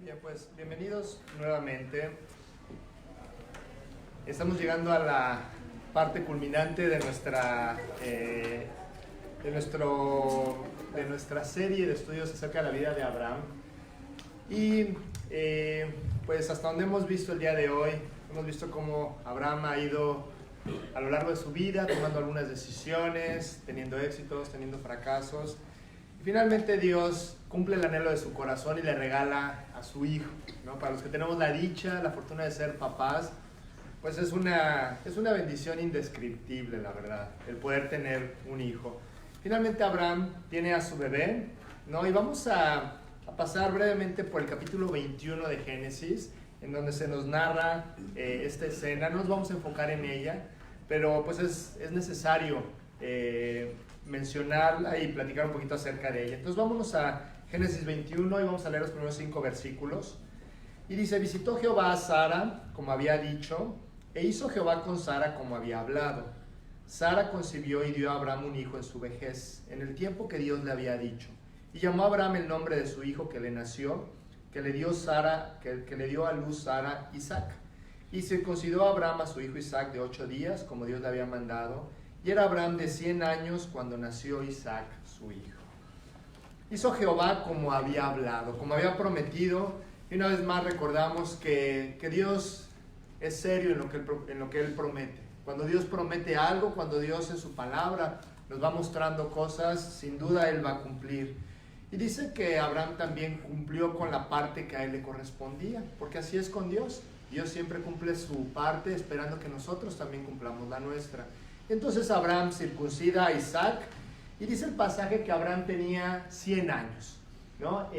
Bien, pues bienvenidos nuevamente. Estamos llegando a la parte culminante de nuestra serie de estudios acerca de la vida de Abraham. Y pues hasta donde hemos visto el día de hoy, hemos visto cómo Abraham ha ido a lo largo de su vida tomando algunas decisiones, teniendo éxitos, teniendo fracasos. Y finalmente Dios cumple el anhelo de su corazón y le regala a su hijo, ¿no? Para los que tenemos la dicha, la fortuna de ser papás, pues es una bendición indescriptible, la verdad, el poder tener un hijo. Finalmente Abraham tiene a su bebé, ¿no? Y vamos a pasar brevemente por el capítulo 21 de Génesis, en donde se nos narra esta escena. No nos vamos a enfocar en ella, pero pues es necesario mencionarla y platicar un poquito acerca de ella. Entonces vámonos a Génesis 21 y vamos a leer los primeros 5 versículos. Y dice: visitó Jehová a Sara como había dicho, e hizo Jehová con Sara como había hablado. Sara concibió y dio a Abraham un hijo en su vejez, en el tiempo que Dios le había dicho. Y llamó a Abraham el nombre de su hijo que le nació, que le dio a luz Sara, Isaac. Y circuncidó a Abraham a su hijo Isaac de 8 días, como Dios le había mandado. Y era Abraham de 100 años cuando nació Isaac, su hijo. Hizo Jehová como había hablado, como había prometido. Y una vez más recordamos que Dios es serio en lo que Él promete. Cuando Dios promete algo, cuando Dios en su palabra nos va mostrando cosas, sin duda Él va a cumplir. Y dice que Abraham también cumplió con la parte que a él le correspondía, porque así es con Dios. Dios siempre cumple su parte, esperando que nosotros también cumplamos la nuestra. Entonces Abraham circuncida a Isaac, y dice el pasaje que Abraham tenía 100 años, ¿no?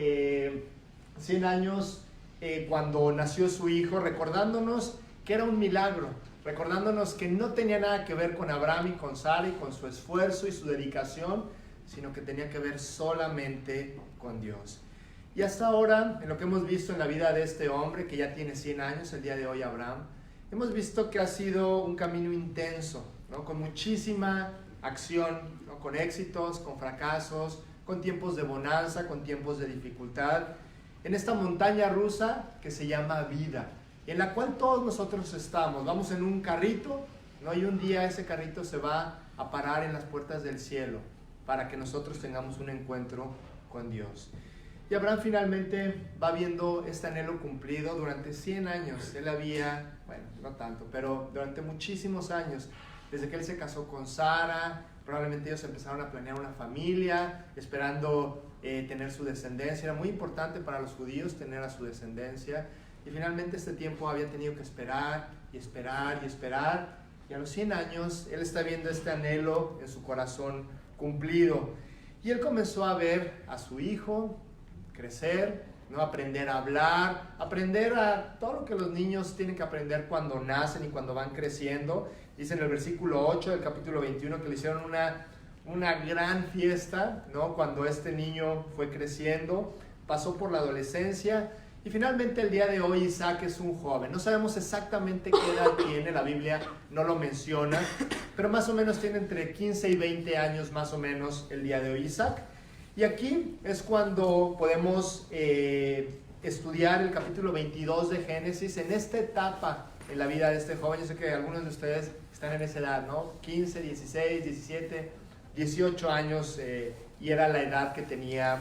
100 años cuando nació su hijo, recordándonos que era un milagro, recordándonos que no tenía nada que ver con Abraham y con Sara y con su esfuerzo y su dedicación, sino que tenía que ver solamente con Dios. Y hasta ahora, en lo que hemos visto en la vida de este hombre, que ya tiene 100 años, el día de hoy Abraham, hemos visto que ha sido un camino intenso, ¿no? Con muchísima acción, ¿no? Con éxitos, con fracasos, con tiempos de bonanza, con tiempos de dificultad, en esta montaña rusa que se llama vida, en la cual todos nosotros estamos. Vamos en un carrito, ¿no? Y un día ese carrito se va a parar en las puertas del cielo, para que nosotros tengamos un encuentro con Dios. Y Abraham finalmente va viendo este anhelo cumplido durante 100 años. Él había, bueno, no tanto, pero durante muchísimos años, desde que él se casó con Sara, probablemente ellos empezaron a planear una familia, esperando tener su descendencia. Era muy importante para los judíos tener a su descendencia. Y finalmente este tiempo había tenido que esperar y esperar y esperar. Y a los 100 años, él está viendo este anhelo en su corazón cumplido. Y él comenzó a ver a su hijo crecer, ¿no? Aprender a hablar, aprender a todo lo que los niños tienen que aprender cuando nacen y cuando van creciendo. Dice en el versículo 8 del capítulo 21 que le hicieron una gran fiesta, ¿no? Cuando este niño fue creciendo, pasó por la adolescencia. Y finalmente el día de hoy Isaac es un joven. No sabemos exactamente qué edad tiene, la Biblia no lo menciona, pero más o menos tiene entre 15 y 20 años más o menos el día de hoy Isaac. Y aquí es cuando podemos estudiar el capítulo 22 de Génesis, en esta etapa en la vida de este joven. Yo sé que algunos de ustedes están en esa edad, ¿no? 15, 16, 17, 18 años y era la edad que tenía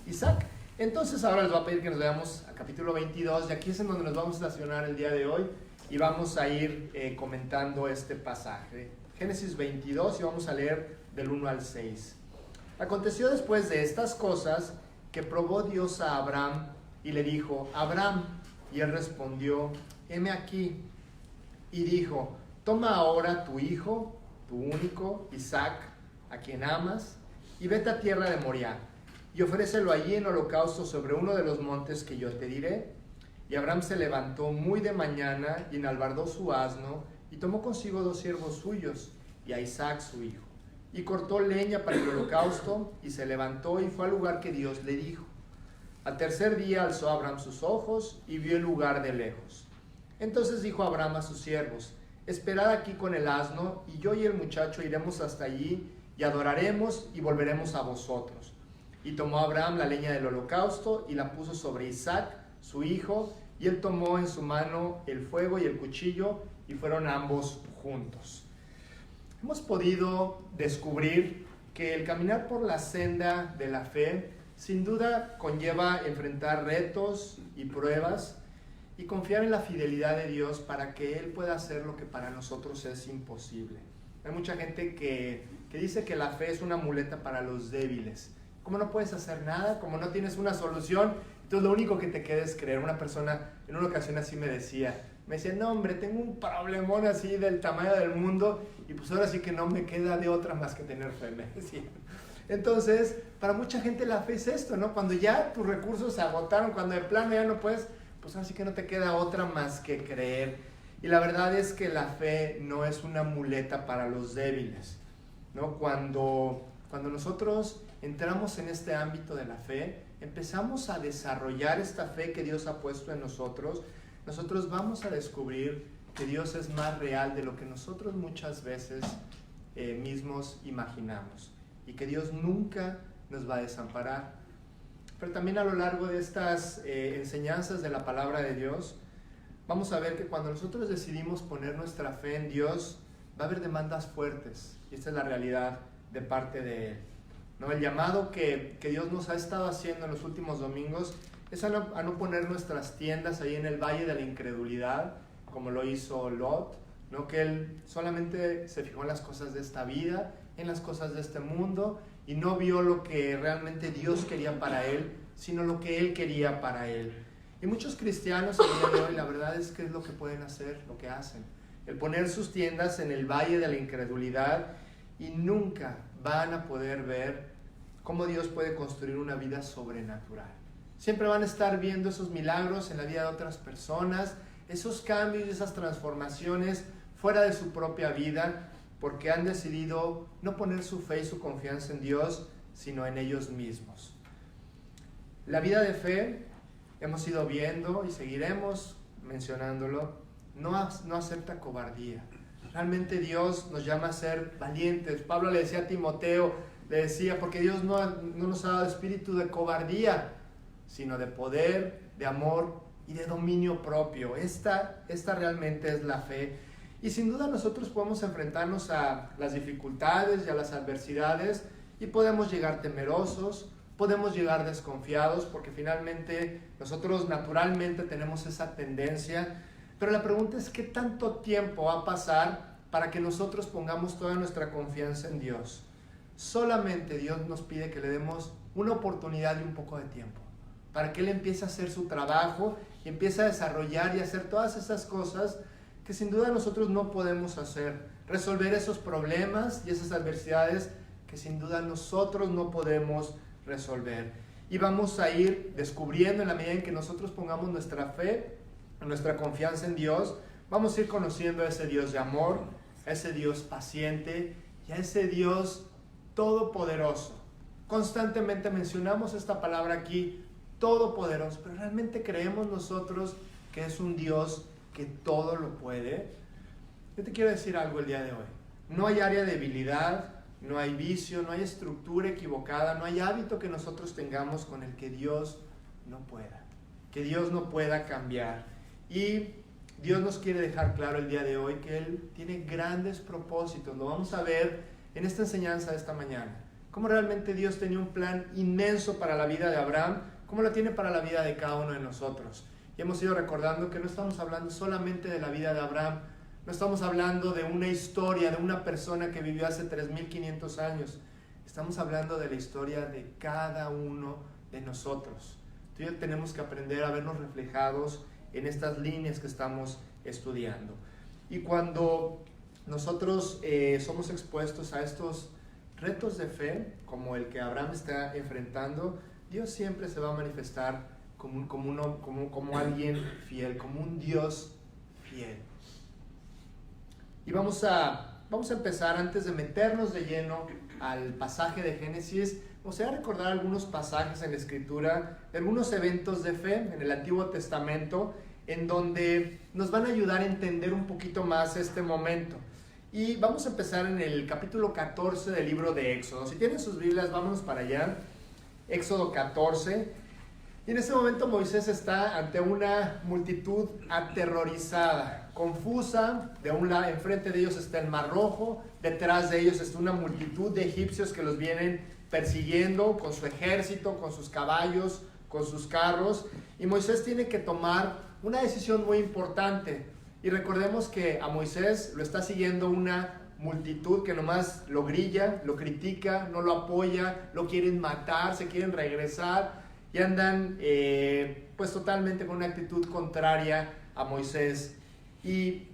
Isaac. Entonces ahora les voy a pedir que nos veamos al capítulo 22 y aquí es en donde nos vamos a estacionar el día de hoy y vamos a ir comentando este pasaje. Génesis 22 y vamos a leer del 1 al 6. Aconteció después de estas cosas que probó Dios a Abraham y le dijo: Abraham, y él respondió: heme aquí. Y dijo: toma ahora tu hijo, tu único, Isaac, a quien amas, y vete a tierra de Moriah, y ofrécelo allí en holocausto sobre uno de los montes que yo te diré. Y Abraham se levantó muy de mañana y enalbardó su asno, y tomó consigo 2 siervos suyos, y a Isaac su hijo, y cortó leña para el holocausto, y se levantó y fue al lugar que Dios le dijo. Al tercer día alzó Abraham sus ojos, y vio el lugar de lejos. Entonces dijo Abraham a sus siervos: esperad aquí con el asno, y yo y el muchacho iremos hasta allí, y adoraremos, y volveremos a vosotros. Y tomó Abraham la leña del holocausto, y la puso sobre Isaac, su hijo, y él tomó en su mano el fuego y el cuchillo y fueron ambos juntos. Hemos podido descubrir que el caminar por la senda de la fe sin duda conlleva enfrentar retos y pruebas y confiar en la fidelidad de Dios para que Él pueda hacer lo que para nosotros es imposible. Hay mucha gente que dice que la fe es una muleta para los débiles. Como no puedes hacer nada, como no tienes una solución, entonces lo único que te queda es creer. Una persona en una ocasión así me decía, no hombre, tengo un problemón así del tamaño del mundo y pues ahora sí que no me queda de otra más que tener fe, me decía. Entonces, para mucha gente la fe es esto, ¿no? Cuando ya tus recursos se agotaron, cuando de plano ya no puedes, pues ahora sí que no te queda otra más que creer. Y la verdad es que la fe no es una muleta para los débiles, ¿no? Cuando nosotros entramos en este ámbito de la fe, empezamos a desarrollar esta fe que Dios ha puesto en nosotros vamos a descubrir que Dios es más real de lo que nosotros muchas veces mismos imaginamos y que Dios nunca nos va a desamparar. Pero también a lo largo de estas enseñanzas de la palabra de Dios, vamos a ver que cuando nosotros decidimos poner nuestra fe en Dios, va a haber demandas fuertes, y esta es la realidad de parte de Él, ¿no? El llamado que Dios nos ha estado haciendo en los últimos domingos es a no poner nuestras tiendas ahí en el valle de la incredulidad, como lo hizo Lot, ¿no? Que él solamente se fijó en las cosas de esta vida, en las cosas de este mundo, y no vio lo que realmente Dios quería para él, sino lo que él quería para él. Y muchos cristianos el día de hoy, la verdad es que es lo que pueden hacer, lo que hacen, el poner sus tiendas en el valle de la incredulidad, y nunca van a poder ver cómo Dios puede construir una vida sobrenatural. Siempre van a estar viendo esos milagros en la vida de otras personas, esos cambios y esas transformaciones fuera de su propia vida, porque han decidido no poner su fe y su confianza en Dios, sino en ellos mismos. La vida de fe, hemos ido viendo y seguiremos mencionándolo, no acepta cobardía. Realmente Dios nos llama a ser valientes. Pablo le decía a Timoteo, le decía, porque Dios no nos ha dado espíritu de cobardía, sino de poder, de amor y de dominio propio. Esta realmente es la fe. Y sin duda nosotros podemos enfrentarnos a las dificultades y a las adversidades y podemos llegar temerosos, podemos llegar desconfiados, porque finalmente nosotros naturalmente tenemos esa tendencia. Pero la pregunta es, ¿qué tanto tiempo va a pasar para que nosotros pongamos toda nuestra confianza en Dios? Solamente Dios nos pide que le demos una oportunidad y un poco de tiempo, para que Él empiece a hacer su trabajo y empiece a desarrollar y hacer todas esas cosas que sin duda nosotros no podemos hacer. Resolver esos problemas y esas adversidades que sin duda nosotros no podemos resolver. Y vamos a ir descubriendo en la medida en que nosotros pongamos nuestra fe, nuestra confianza en Dios, vamos a ir conociendo a ese Dios de amor, a ese Dios paciente y a ese Dios todopoderoso. Constantemente mencionamos esta palabra aquí, todopoderoso, pero realmente creemos nosotros que es un Dios que todo lo puede. Yo te quiero decir algo el día de hoy. No hay área de debilidad, no hay vicio, no hay estructura equivocada, no hay hábito que nosotros tengamos con el que Dios no pueda, que Dios no pueda cambiar. Y Dios nos quiere dejar claro el día de hoy que Él tiene grandes propósitos. Lo vamos a ver en esta enseñanza de esta mañana. Cómo realmente Dios tenía un plan inmenso para la vida de Abraham, cómo lo tiene para la vida de cada uno de nosotros. Y hemos ido recordando que no estamos hablando solamente de la vida de Abraham, no estamos hablando de una historia, de una persona que vivió hace 3.500 años. Estamos hablando de la historia de cada uno de nosotros. Tú y yo tenemos que aprender a vernos reflejados en estas líneas que estamos estudiando. Y cuando nosotros somos expuestos a estos retos de fe, como el que Abraham está enfrentando, Dios siempre se va a manifestar como alguien fiel, como un Dios fiel. Y vamos a empezar, antes de meternos de lleno al pasaje de Génesis, vamos a recordar algunos pasajes en la Escritura, algunos eventos de fe en el Antiguo Testamento, en donde nos van a ayudar a entender un poquito más este momento. Y vamos a empezar en el capítulo 14 del libro de Éxodo. Si tienen sus Biblias, vámonos para allá. Éxodo 14. Y en ese momento Moisés está ante una multitud aterrorizada, confusa. De un lado, enfrente de ellos está el Mar Rojo, detrás de ellos está una multitud de egipcios que los vienen persiguiendo con su ejército, con sus caballos, con sus carros. Y Moisés tiene que tomar una decisión muy importante. Y recordemos que a Moisés lo está siguiendo una multitud que nomás lo grilla, lo critica, no lo apoya, lo quieren matar, se quieren regresar y andan pues totalmente con una actitud contraria a Moisés. Y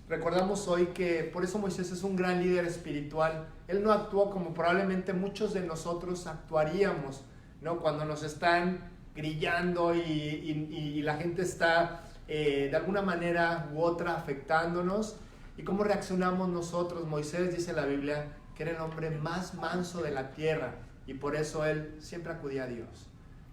recordamos hoy que por eso Moisés es un gran líder espiritual. Él no actuó como probablemente muchos de nosotros actuaríamos, ¿no? Cuando nos están grillando y la gente está de alguna manera u otra afectándonos. ¿Y cómo reaccionamos nosotros? Moisés, dice la Biblia, que era el hombre más manso de la tierra, y por eso él siempre acudía a Dios.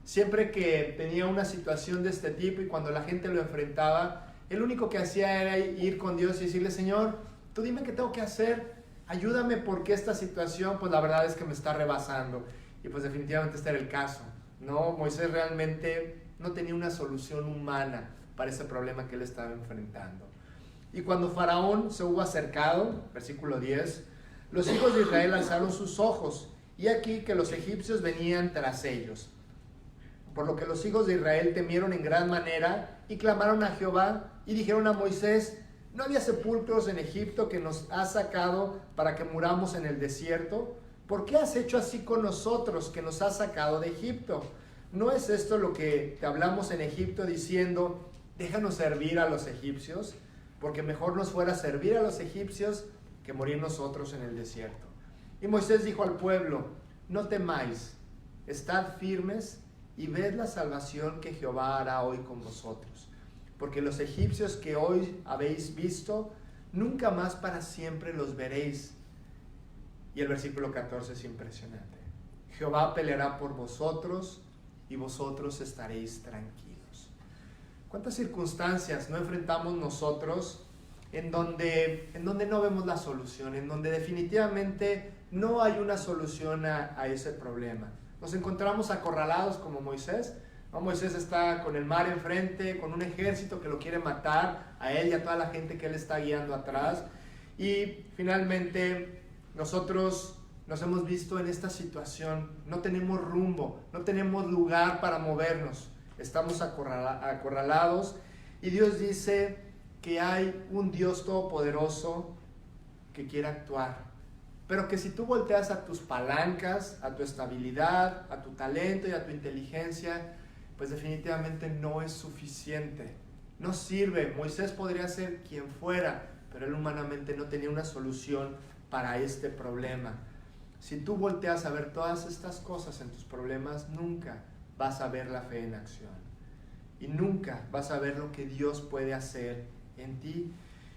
Siempre que tenía una situación de este tipo y cuando la gente lo enfrentaba, el único que hacía era ir con Dios y decirle: Señor, tú dime qué tengo que hacer, ayúdame, porque esta situación pues la verdad es que me está rebasando. Y pues definitivamente este era el caso, ¿no? Moisés realmente no tenía una solución humana para ese problema que él estaba enfrentando. Y cuando Faraón se hubo acercado, versículo 10, los hijos de Israel alzaron sus ojos, y aquí que los egipcios venían tras ellos. Por lo que los hijos de Israel temieron en gran manera y clamaron a Jehová y dijeron a Moisés: ¿no había sepulcros en Egipto que nos has sacado para que muramos en el desierto? ¿Por qué has hecho así con nosotros, que nos has sacado de Egipto? ¿No es esto lo que te hablamos en Egipto, diciendo: déjanos servir a los egipcios? Porque mejor nos fuera servir a los egipcios que morir nosotros en el desierto. Y Moisés dijo al pueblo: no temáis, estad firmes y ved la salvación que Jehová hará hoy con vosotros. Porque los egipcios que hoy habéis visto, nunca más para siempre los veréis. Y el versículo 14 es impresionante. Jehová peleará por vosotros y vosotros estaréis tranquilos. ¿Cuántas circunstancias no enfrentamos nosotros en donde no vemos la solución, en donde definitivamente no hay una solución a ese problema? Nos encontramos acorralados como Moisés, ¿no? Moisés está con el mar enfrente, con un ejército que lo quiere matar a él y a toda la gente que él está guiando atrás. Y finalmente nosotros nos hemos visto en esta situación. No tenemos rumbo, no tenemos lugar para movernos. Estamos acorralados, y Dios dice que hay un Dios todopoderoso que quiere actuar. Pero que si tú volteas a tus palancas, a tu estabilidad, a tu talento y a tu inteligencia, pues definitivamente no es suficiente. No sirve. Moisés podría ser quien fuera, pero él humanamente no tenía una solución para este problema. Si tú volteas a ver todas estas cosas en tus problemas, nunca vas a ver la fe en acción. Y nunca vas a ver lo que Dios puede hacer en ti.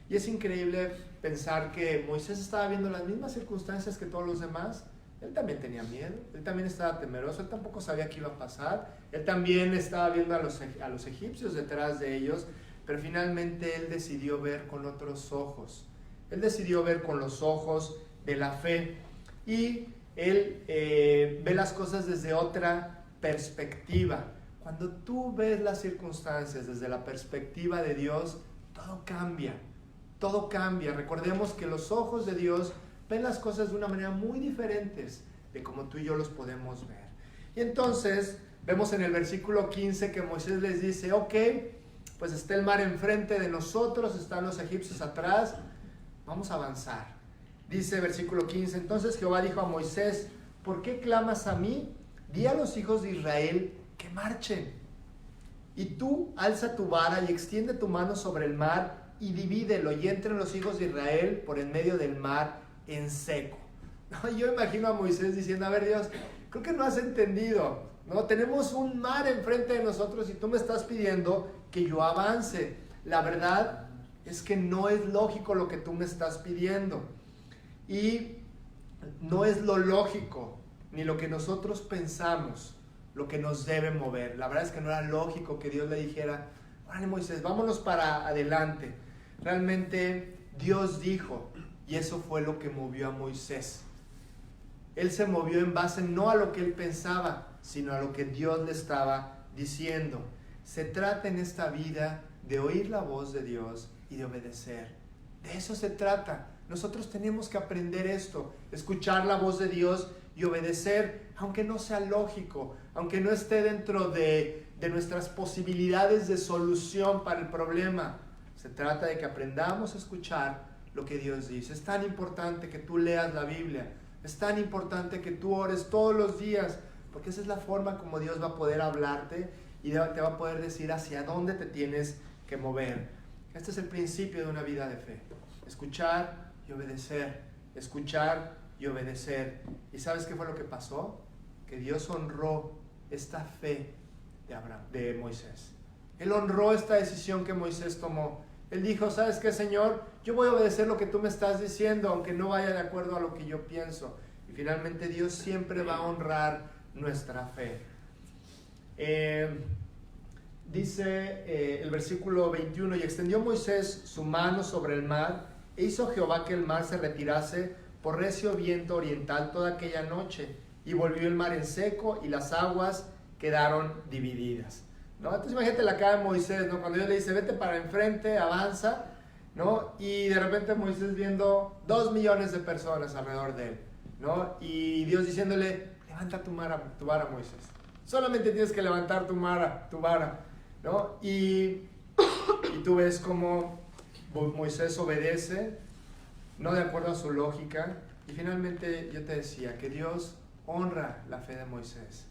Y es increíble pensar que Moisés estaba viendo las mismas circunstancias que todos los demás. Él también tenía miedo, él también estaba temeroso, él tampoco sabía qué iba a pasar. Él también estaba viendo a los egipcios detrás de ellos, pero finalmente él decidió ver con otros ojos. Él decidió ver con los ojos de la fe, y él ve las cosas desde otra perspectiva. Cuando tú ves las circunstancias desde la perspectiva de Dios, todo cambia. Todo cambia. Recordemos que los ojos de Dios ven las cosas de una manera muy diferentes de como tú y yo los podemos ver. Y entonces vemos en el versículo 15 que Moisés les dice: ok, pues está el mar enfrente de nosotros, están los egipcios atrás, vamos a avanzar. Dice versículo 15: entonces Jehová dijo a Moisés: ¿por qué clamas a mí? Di a los hijos de Israel que marchen. Y tú alza tu vara y extiende tu mano sobre el mar y divídelo, y entren los hijos de Israel por en medio del mar en seco. ¿No? Yo imagino a Moisés diciendo: a ver, Dios, creo que no has entendido, ¿no? Tenemos un mar enfrente de nosotros y tú me estás pidiendo que yo avance. La verdad es que no es lógico lo que tú me estás pidiendo, y no es lo lógico ni lo que nosotros pensamos lo que nos debe mover. La verdad es que no era lógico que Dios le dijera: órale, Moisés, vámonos para adelante. Realmente Dios dijo, y eso fue lo que movió a Moisés. Él se movió en base no a lo que él pensaba, sino a lo que Dios le estaba diciendo, se trata en esta vida de oír la voz de Dios y de obedecer. De eso se trata. Nosotros tenemos que aprender esto, escuchar la voz de Dios y obedecer, aunque no sea lógico, aunque no esté dentro de nuestras posibilidades de solución para el problema. Se trata de que aprendamos a escuchar lo que Dios dice. Es tan importante que tú leas la Biblia, es tan importante que tú ores todos los días, porque esa es la forma como Dios va a poder hablarte y te va a poder decir hacia dónde te tienes que mover. Este es el principio de una vida de fe. Escuchar y obedecer, escuchar y obedecer. ¿Y sabes qué fue lo que pasó? Que Dios honró esta fe de Moisés. Él honró esta decisión que Moisés tomó. Él dijo, ¿sabes qué, Señor? Yo voy a obedecer lo que tú me estás diciendo, aunque no vaya de acuerdo a lo que yo pienso. Y finalmente Dios siempre va a honrar nuestra fe. Dice el versículo 21, y extendió Moisés su mano sobre el mar, e hizo Jehová que el mar se retirase por recio viento oriental toda aquella noche, y volvió el mar en seco, y las aguas quedaron divididas. ¿No? Entonces imagínate la cara de Moisés, ¿no? Cuando Dios le dice, vete para enfrente, avanza, ¿no? Y de repente Moisés viendo 2 millones de personas alrededor de él, ¿no? Y Dios diciéndole, levanta tu vara, Moisés. Solamente tienes que levantar tu vara, ¿no? Y tú ves cómo Moisés obedece, no de acuerdo a su lógica. Y finalmente yo te decía que Dios honra la fe de Moisés,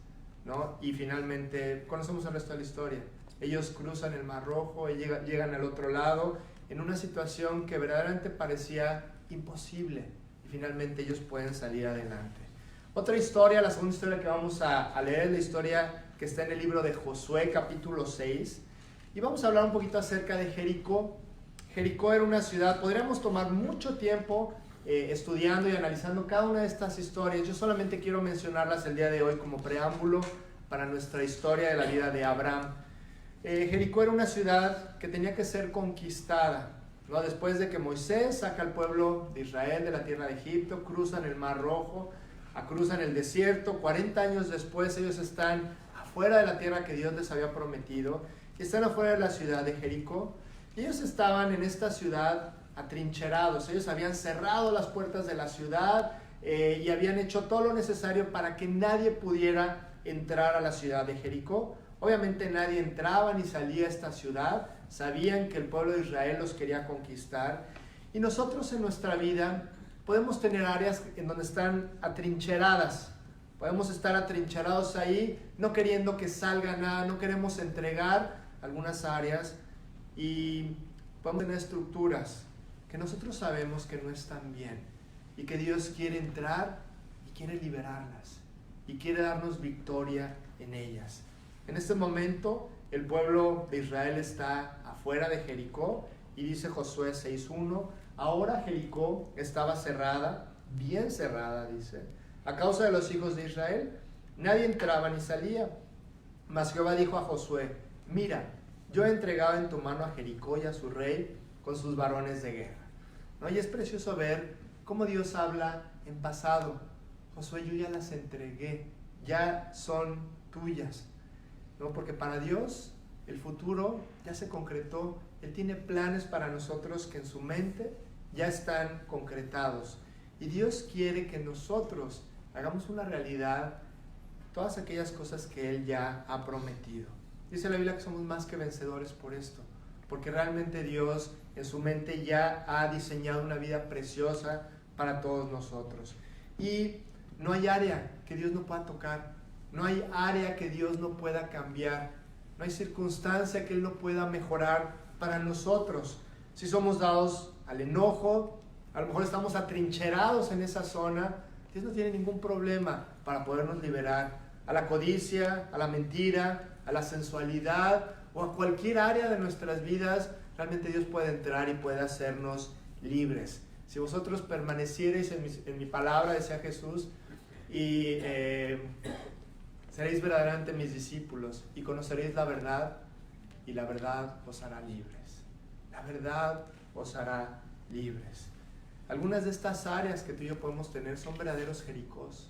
¿no? Y finalmente conocemos el resto de la historia. Ellos cruzan el Mar Rojo y llegan al otro lado en una situación que verdaderamente parecía imposible, y finalmente ellos pueden salir adelante. Otra historia, la segunda historia que vamos a leer, es la historia que está en el libro de Josué, capítulo 6, y vamos a hablar un poquito acerca de Jericó. Jericó era una ciudad, podríamos tomar mucho tiempo estudiando y analizando cada una de estas historias. Yo solamente quiero mencionarlas el día de hoy como preámbulo para nuestra historia de la vida de Abraham. Jericó era una ciudad que tenía que ser conquistada, ¿no? Después de que Moisés saca al pueblo de Israel de la tierra de Egipto, cruzan el Mar Rojo, cruzan el desierto. 40 años después ellos están afuera de la tierra que Dios les había prometido y están afuera de la ciudad de Jericó. Ellos estaban en esta ciudad atrincherados. Ellos habían cerrado las puertas de la ciudad y habían hecho todo lo necesario para que nadie pudiera entrar a la ciudad de Jericó. Obviamente nadie entraba ni salía a esta ciudad. Sabían que el pueblo de Israel los quería conquistar. Y nosotros en nuestra vida podemos tener áreas en donde están atrincheradas. Podemos estar atrincherados ahí, no queriendo que salga nada, no queremos entregar algunas áreas, y podemos tener estructuras que nosotros sabemos que no están bien y que Dios quiere entrar y quiere liberarlas y quiere darnos victoria en ellas. En este momento el pueblo de Israel está afuera de Jericó y dice Josué 6:1, ahora Jericó estaba cerrada, bien cerrada, dice, a causa de los hijos de Israel. Nadie entraba ni salía. Mas Jehová dijo a Josué, mira, yo he entregado en tu mano a Jericó y a su rey con sus varones de guerra, ¿no? Y es precioso ver cómo Dios habla en pasado. Josué, yo ya las entregué, ya son tuyas, ¿no? Porque para Dios el futuro ya se concretó. Él tiene planes para nosotros que en su mente ya están concretados. Y Dios quiere que nosotros hagamos una realidad todas aquellas cosas que Él ya ha prometido. Dice la Biblia que somos más que vencedores por esto, porque realmente Dios en su mente ya ha diseñado una vida preciosa para todos nosotros. Y no hay área que Dios no pueda tocar, no hay área que Dios no pueda cambiar, no hay circunstancia que Él no pueda mejorar para nosotros. Si somos dados al enojo, a lo mejor estamos atrincherados en esa zona, Dios no tiene ningún problema para podernos liberar. A la codicia, a la mentira, a la sensualidad o a cualquier área de nuestras vidas, realmente Dios puede entrar y puede hacernos libres. Si vosotros permaneciereis en mi palabra, decía Jesús, y seréis verdaderamente mis discípulos y conoceréis la verdad, y la verdad os hará libres. La verdad os hará libres. Algunas de estas áreas que tú y yo podemos tener son verdaderos Jericós,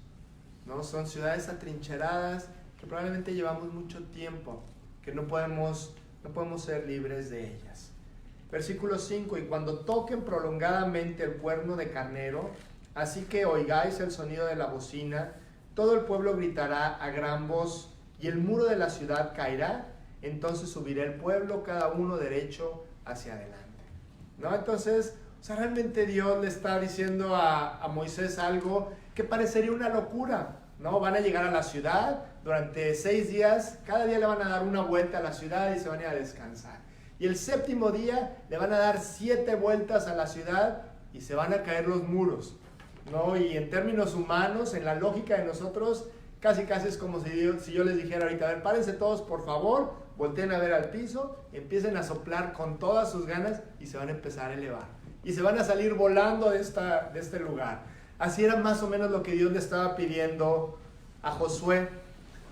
¿no? Son ciudades atrincheradas que probablemente llevamos mucho tiempo, que no podemos ser libres de ellas. Versículo 5, y cuando toquen prolongadamente el cuerno de carnero, así que oigáis el sonido de la bocina, todo el pueblo gritará a gran voz, y el muro de la ciudad caerá, entonces subirá el pueblo, cada uno derecho hacia adelante. ¿No? Entonces, o sea, realmente Dios le está diciendo a Moisés algo que parecería una locura, ¿no? Van a llegar a la ciudad durante 6 días, cada día le van a dar una vuelta a la ciudad y se van a ir a descansar. Y el 7º día le van a dar 7 vueltas a la ciudad y se van a caer los muros, ¿no? Y en términos humanos, en la lógica de nosotros, casi es como si yo les dijera ahorita, a ver, párense todos por favor, volteen a ver al piso, empiecen a soplar con todas sus ganas y se van a empezar a elevar. Y se van a salir volando de este lugar. Así era más o menos lo que Dios le estaba pidiendo a Josué,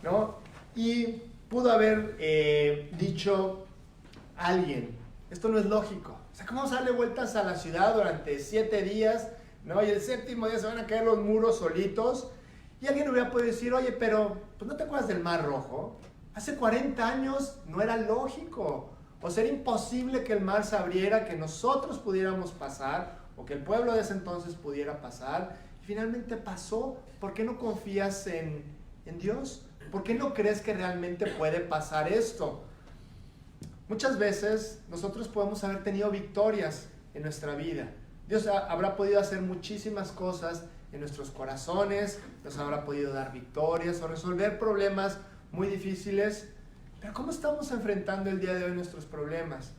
¿no? Y pudo haber dicho alguien, esto no es lógico. O sea, ¿cómo darle vueltas a la ciudad durante 7 días, ¿no? Y el 7º día se van a caer los muros solitos. Y alguien hubiera podido decir, oye, pero pues ¿no te acuerdas del Mar Rojo? Hace 40 años no era lógico. O sea, era imposible que el mar se abriera, que nosotros pudiéramos pasar, o que el pueblo de ese entonces pudiera pasar. Y finalmente pasó. ¿Por qué no confías en Dios? ¿Por qué no crees que realmente puede pasar esto? Muchas veces nosotros podemos haber tenido victorias en nuestra vida. Dios habrá podido hacer muchísimas cosas en nuestros corazones, nos habrá podido dar victorias o resolver problemas muy difíciles. Pero ¿cómo estamos enfrentando el día de hoy nuestros problemas?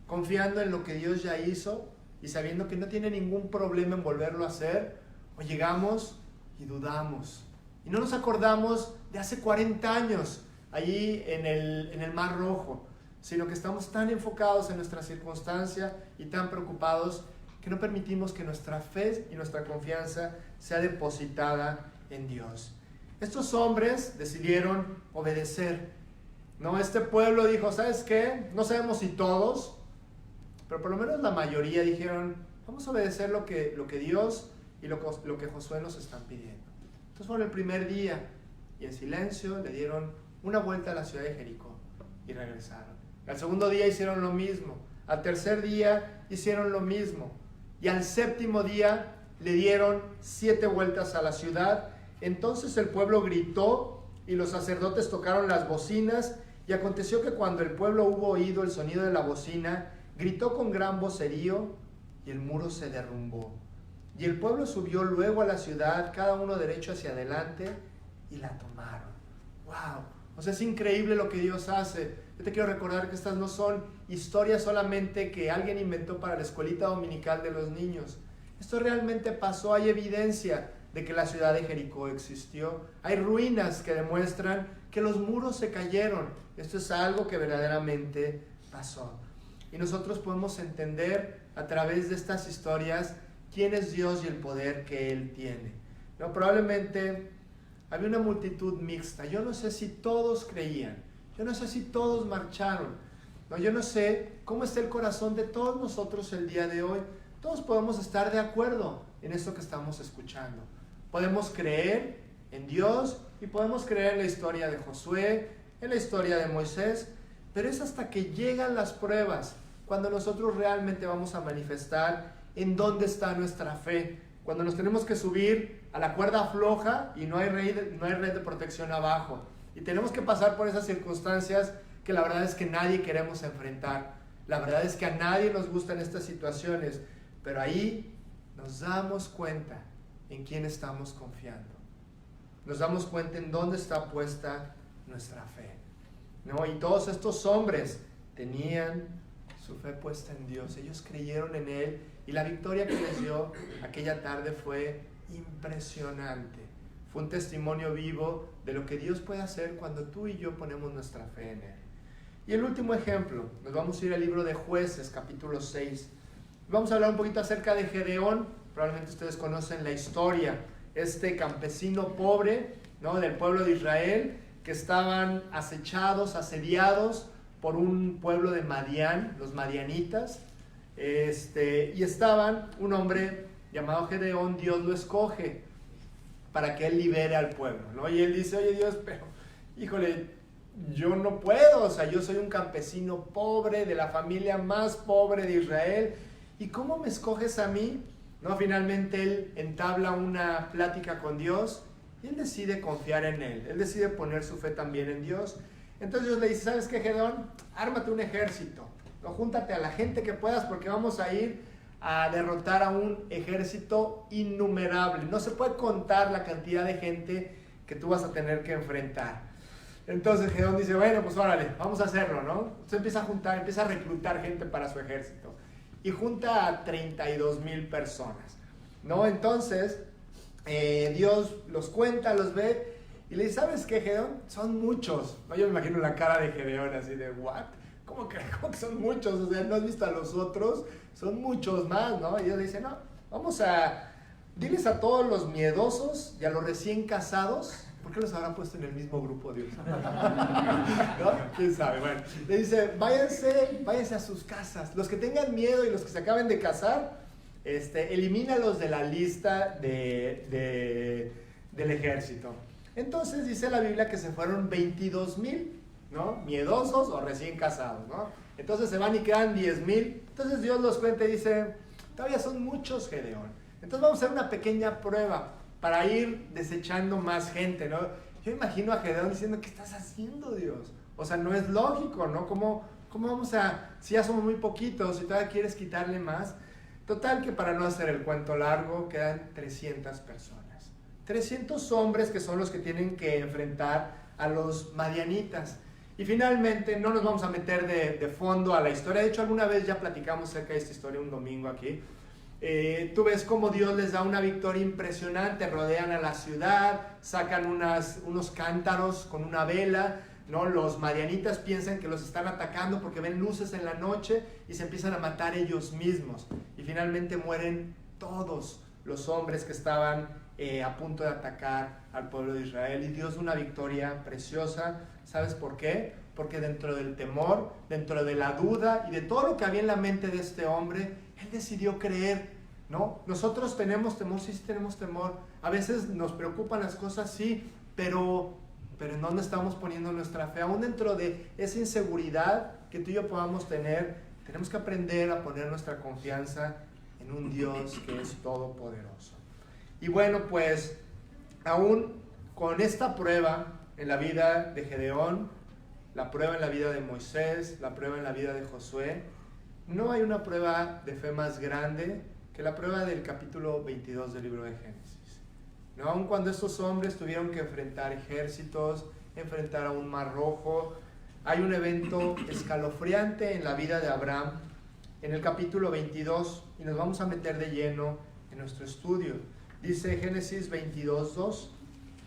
¿Confiando en lo que Dios ya hizo y sabiendo que no tiene ningún problema en volverlo a hacer? ¿O llegamos y dudamos? Y no nos acordamos de hace 40 años, allí en el Mar Rojo, sino que estamos tan enfocados en nuestra circunstancia y tan preocupados que no permitimos que nuestra fe y nuestra confianza sea depositada en Dios. Estos hombres decidieron obedecer, ¿no? Este pueblo dijo, ¿sabes qué? No sabemos si todos, pero por lo menos la mayoría dijeron, vamos a obedecer lo que Dios y lo que Josué nos están pidiendo. Entonces fueron el primer día y en silencio le dieron una vuelta a la ciudad de Jericó y regresaron. Al 2º día hicieron lo mismo, al 3er día hicieron lo mismo y al 7º día le dieron 7 vueltas a la ciudad. Entonces el pueblo gritó y los sacerdotes tocaron las bocinas, y aconteció que cuando el pueblo hubo oído el sonido de la bocina, gritó con gran vocerío y el muro se derrumbó. Y el pueblo subió luego a la ciudad, cada uno derecho hacia adelante, y la tomaron. ¡Wow! O sea, es increíble lo que Dios hace. Yo te quiero recordar que estas no son historias solamente que alguien inventó para la escuelita dominical de los niños. Esto realmente pasó, hay evidencia de que la ciudad de Jericó existió. Hay ruinas que demuestran que los muros se cayeron. Esto es algo que verdaderamente pasó. Y nosotros podemos entender a través de estas historias quién es Dios y el poder que Él tiene. ¿No? Probablemente había una multitud mixta. Yo no sé si todos creían. Yo no sé si todos marcharon. ¿No? Yo no sé cómo está el corazón de todos nosotros el día de hoy. Todos podemos estar de acuerdo en esto que estamos escuchando. Podemos creer en Dios y podemos creer en la historia de Josué, en la historia de Moisés, pero es hasta que llegan las pruebas cuando nosotros realmente vamos a manifestar en dónde está nuestra fe, cuando nos tenemos que subir a la cuerda floja y no hay red de protección abajo, y tenemos que pasar por esas circunstancias que la verdad es que nadie queremos enfrentar. La verdad es que a nadie nos gustan estas situaciones, pero ahí nos damos cuenta en quién estamos confiando. Nos damos cuenta en dónde está puesta nuestra fe, ¿no? Y todos estos hombres tenían su fe puesta en Dios. Ellos creyeron en Él y la victoria que les dio aquella tarde fue impresionante. Fue un testimonio vivo de lo que Dios puede hacer cuando tú y yo ponemos nuestra fe en Él. Y el último ejemplo, nos vamos a ir al libro de Jueces, capítulo 6. Vamos a hablar un poquito acerca de Gedeón. Probablemente ustedes conocen la historia. Este campesino pobre, ¿no?, del pueblo de Israel, que estaban acechados, asediados por un pueblo de Madián, los madianitas. Y estaban, un hombre llamado Gedeón, Dios lo escoge para que él libere al pueblo, ¿no? Y él dice, oye Dios, pero híjole, yo no puedo, o sea, yo soy un campesino pobre de la familia más pobre de Israel, ¿y cómo me escoges a mí? No, finalmente él entabla una plática con Dios y él decide confiar en él decide poner su fe también en Dios. Entonces Dios le dice, ¿sabes qué, Gedeón? Ármate un ejército, ¿no? Júntate a la gente que puedas porque vamos a ir a derrotar a un ejército innumerable. No se puede contar la cantidad de gente que tú vas a tener que enfrentar. Entonces Gedeón dice, bueno, pues órale, vamos a hacerlo, ¿no? Entonces empieza a juntar, empieza a reclutar gente para su ejército. Y junta a 32,000 personas, ¿no? Entonces, Dios los cuenta, los ve, y le dice, ¿sabes qué, Gedeón? Son muchos, ¿no? Yo me imagino la cara de Gedeón así de, ¿what? ¿Cómo que son muchos? O sea, ¿no has visto a los otros? Son muchos más, ¿no? Y Dios le dice, no, diles a todos los miedosos y a los recién casados. ¿Por qué los habrá puesto en el mismo grupo Dios? ¿No? ¿Quién sabe? Bueno, le dice, váyanse a sus casas. Los que tengan miedo y los que se acaben de casar, elimínalos de la lista del ejército. Entonces dice la Biblia que se fueron 22,000, ¿no? Miedosos o recién casados, ¿no? Entonces se van y quedan 10,000. Entonces Dios los cuenta y dice, todavía son muchos, Gedeón. Entonces vamos a hacer una pequeña prueba para ir desechando más gente, ¿no? Yo imagino a Gedeón diciendo, ¿qué estás haciendo, Dios? O sea, no es lógico, ¿no? ¿Cómo vamos si ya somos muy poquitos y todavía quieres quitarle más? Total que para no hacer el cuento largo, quedan 300 personas. 300 hombres que son los que tienen que enfrentar a los madianitas. Y finalmente, no nos vamos a meter de fondo a la historia. De hecho, alguna vez ya platicamos acerca de esta historia un domingo aquí. Tú ves cómo Dios les da una victoria impresionante, rodean a la ciudad, sacan unos cántaros con una vela, ¿no? Los madianitas piensan que los están atacando porque ven luces en la noche y se empiezan a matar ellos mismos. Y finalmente mueren todos los hombres que estaban a punto de atacar al pueblo de Israel. Y Dios da una victoria preciosa. ¿Sabes por qué? Porque dentro del temor, dentro de la duda y de todo lo que había en la mente de este hombre, él decidió creer, ¿no? Nosotros tenemos temor, sí tenemos temor. A veces nos preocupan las cosas, sí, pero ¿en dónde estamos poniendo nuestra fe? Aún dentro de esa inseguridad que tú y yo podamos tener, tenemos que aprender a poner nuestra confianza en un Dios que es todopoderoso. Y bueno, pues, aún con esta prueba en la vida de Gedeón, la prueba en la vida de Moisés, la prueba en la vida de Josué, no hay una prueba de fe más grande que la prueba del capítulo 22 del libro de Génesis. ¿No? Aun cuando estos hombres tuvieron que enfrentar ejércitos, enfrentar a un mar rojo, hay un evento escalofriante en la vida de Abraham en el capítulo 22 y nos vamos a meter de lleno en nuestro estudio. Dice Génesis 22:2,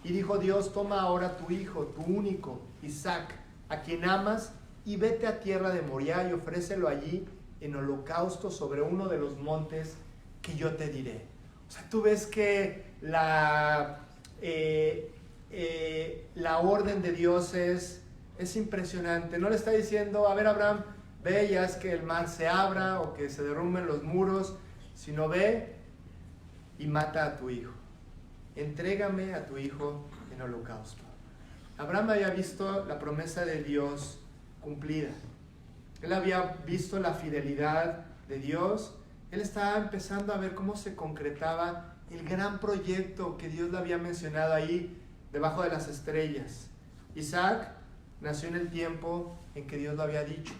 y dijo Dios, toma ahora tu hijo, tu único, Isaac, a quien amas, y vete a tierra de Moriah y ofrécelo allí en holocausto sobre uno de los montes que yo te diré. O sea, tú ves que la orden de Dios es impresionante. No le está diciendo, a ver, Abraham, ve y haz que el mar se abra o que se derrumben los muros, sino ve y mata a tu hijo. Entrégame a tu hijo en holocausto. Abraham había visto la promesa de Dios cumplida. Él había visto la fidelidad de Dios. Él estaba empezando a ver cómo se concretaba el gran proyecto que Dios le había mencionado ahí debajo de las estrellas. Isaac nació en el tiempo en que Dios lo había dicho.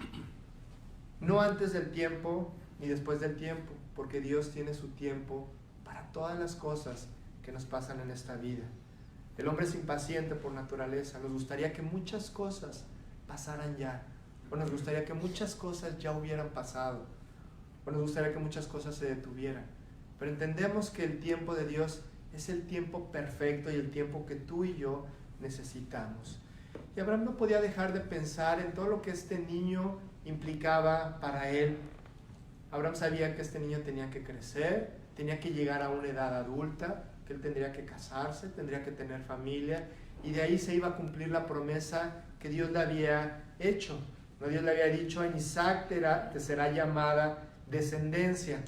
No antes del tiempo ni después del tiempo, porque Dios tiene su tiempo para todas las cosas que nos pasan en esta vida. El hombre es impaciente por naturaleza. Nos gustaría que muchas cosas pasaran ya. O nos gustaría que muchas cosas ya hubieran pasado. O nos gustaría que muchas cosas se detuvieran. Pero entendemos que el tiempo de Dios es el tiempo perfecto y el tiempo que tú y yo necesitamos. Y Abraham no podía dejar de pensar en todo lo que este niño implicaba para él. Abraham sabía que este niño tenía que crecer, tenía que llegar a una edad adulta, que él tendría que casarse, tendría que tener familia, y de ahí se iba a cumplir la promesa que Dios le había hecho. ¿No? Dios le había dicho, en Isaac te será llamada descendencia.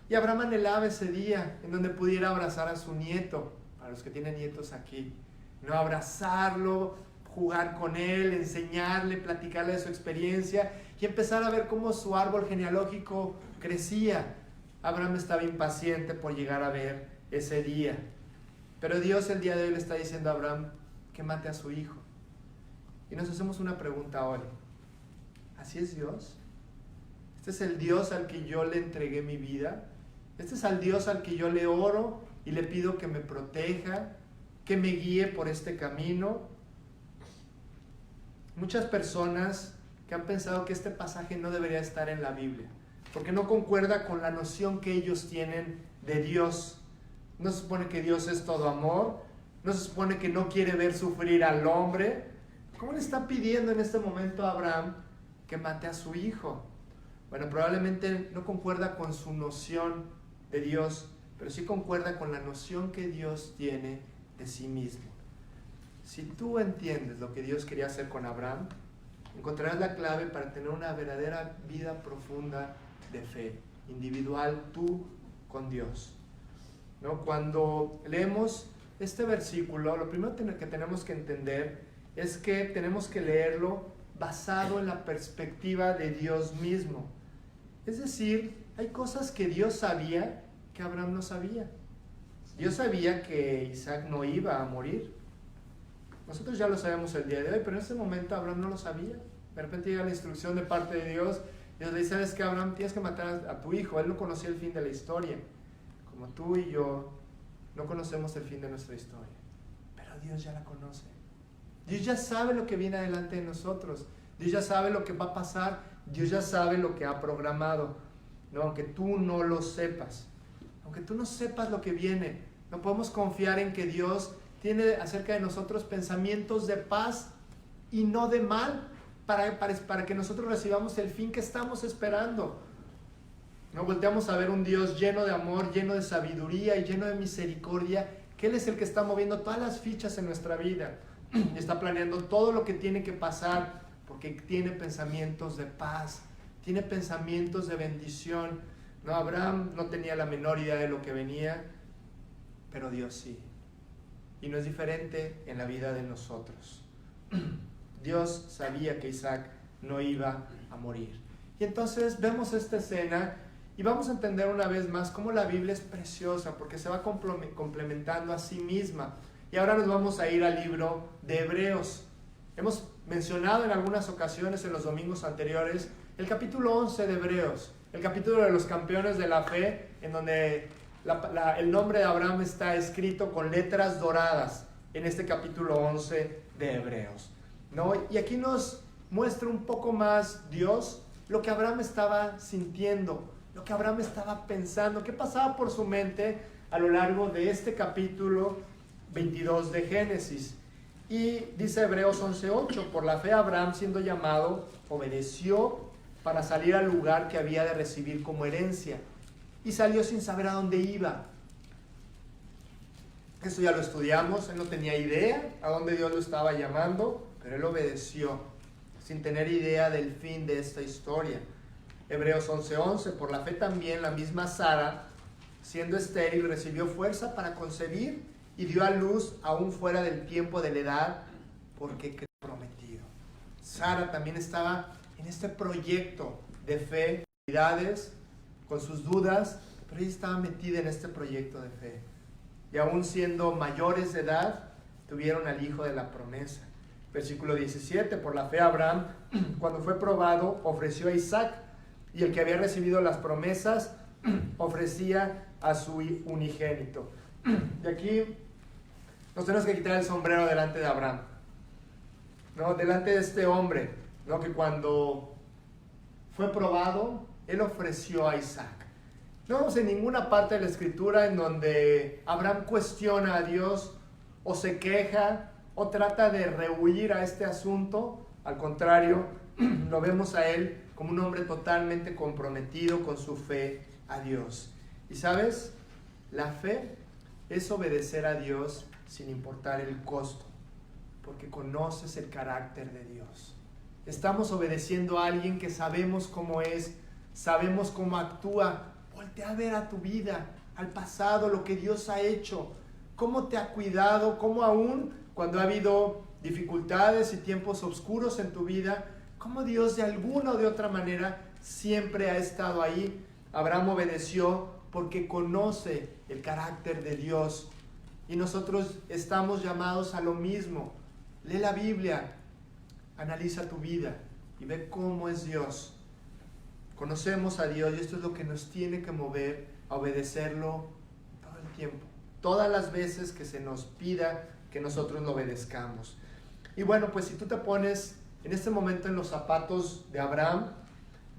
Y Abraham anhelaba ese día en donde pudiera abrazar a su nieto, para los que tienen nietos aquí, no abrazarlo, jugar con él, enseñarle, platicarle de su experiencia y empezar a ver cómo su árbol genealógico crecía. Abraham estaba impaciente por llegar a ver ese día. Pero Dios el día de hoy le está diciendo a Abraham que mate a su hijo. Y nos hacemos una pregunta hoy. ¿Así es Dios? ¿Este es el Dios al que yo le entregué mi vida? ¿Este es el Dios al que yo le oro y le pido que me proteja, que me guíe por este camino? Muchas personas que han pensado que este pasaje no debería estar en la Biblia, porque no concuerda con la noción que ellos tienen de Dios. No se supone que Dios es todo amor, no se supone que no quiere ver sufrir al hombre. ¿Cómo le está pidiendo en este momento a Abraham que mate a su hijo? Bueno, probablemente no concuerda con su noción de Dios, pero sí concuerda con la noción que Dios tiene de sí mismo. Si tú entiendes lo que Dios quería hacer con Abraham, encontrarás la clave para tener una verdadera vida profunda de fe, individual, tú con Dios, ¿no? Cuando leemos este versículo, lo primero que tenemos que entender es que tenemos que leerlo basado en la perspectiva de Dios mismo. Es decir, hay cosas que Dios sabía que Abraham no sabía. Dios sabía que Isaac no iba a morir. Nosotros ya lo sabemos el día de hoy, pero en ese momento Abraham no lo sabía. De repente llega la instrucción de parte de Dios. Dios le dice, ¿sabes qué, Abraham? Tienes que matar a tu hijo. Él no conocía el fin de la historia. Como tú y yo no conocemos el fin de nuestra historia. Pero Dios ya la conoce. Dios ya sabe lo que viene adelante de nosotros. Dios ya sabe lo que va a pasar. Dios ya sabe lo que ha programado. No, aunque tú no lo sepas. Aunque tú no sepas lo que viene, no podemos confiar en que Dios tiene acerca de nosotros pensamientos de paz y no de mal, para que nosotros recibamos el fin que estamos esperando. No volteamos a ver un Dios lleno de amor, lleno de sabiduría y lleno de misericordia, que Él es el que está moviendo todas las fichas en nuestra vida. Está planeando todo lo que tiene que pasar, porque tiene pensamientos de paz, tiene pensamientos de bendición. No, Abraham no tenía la menor idea de lo que venía, pero Dios sí. Y no es diferente en la vida de nosotros. Dios sabía que Isaac no iba a morir. Y entonces vemos esta escena y vamos a entender una vez más cómo la Biblia es preciosa, porque se va complementando a sí misma. Y ahora nos vamos a ir al libro de Hebreos. Hemos mencionado en algunas ocasiones en los domingos anteriores el capítulo 11 de Hebreos, el capítulo de los campeones de la fe, en donde el nombre de Abraham está escrito con letras doradas en este capítulo 11 de Hebreos, ¿no? Y aquí nos muestra un poco más Dios lo que Abraham estaba sintiendo, lo que Abraham estaba pensando, qué pasaba por su mente a lo largo de este capítulo 22 de Génesis. Y dice Hebreos 11:8, por la fe Abraham, siendo llamado, obedeció para salir al lugar que había de recibir como herencia, y salió sin saber a dónde iba. Eso ya lo estudiamos. Él no tenía idea a dónde Dios lo estaba llamando, pero él obedeció sin tener idea del fin de esta historia. Hebreos 11:11, por la fe también la misma Sara, siendo estéril, recibió fuerza para concebir y dio a luz aún fuera del tiempo de la edad, porque creyó prometido. Sara también estaba en este proyecto de fe, con sus dudas, pero ella estaba metida en este proyecto de fe. Y aún siendo mayores de edad, tuvieron al hijo de la promesa. Versículo 17, por la fe Abraham, cuando fue probado, ofreció a Isaac, y el que había recibido las promesas, ofrecía a su unigénito. Y aquí nos tenemos que quitar el sombrero delante de Abraham, ¿no? Delante de este hombre, ¿no? Que cuando fue probado, él ofreció a Isaac. No vemos en ninguna parte de la Escritura en donde Abraham cuestiona a Dios o se queja o trata de rehuir a este asunto. Al contrario, lo vemos a él como un hombre totalmente comprometido con su fe a Dios. Y ¿sabes? La fe es obedecer a Dios sin importar el costo, porque conoces el carácter de Dios. Estamos obedeciendo a alguien que sabemos cómo es, sabemos cómo actúa. Voltea a ver a tu vida, al pasado, lo que Dios ha hecho, cómo te ha cuidado, cómo aún cuando ha habido dificultades y tiempos oscuros en tu vida, cómo Dios de alguna o de otra manera siempre ha estado ahí. Abraham obedeció porque conoce el carácter de Dios. Y nosotros estamos llamados a lo mismo. Lee la Biblia, analiza tu vida y ve cómo es Dios. Conocemos a Dios y esto es lo que nos tiene que mover a obedecerlo todo el tiempo. Todas las veces que se nos pida que nosotros lo obedezcamos. Y bueno, pues si tú te pones en este momento en los zapatos de Abraham,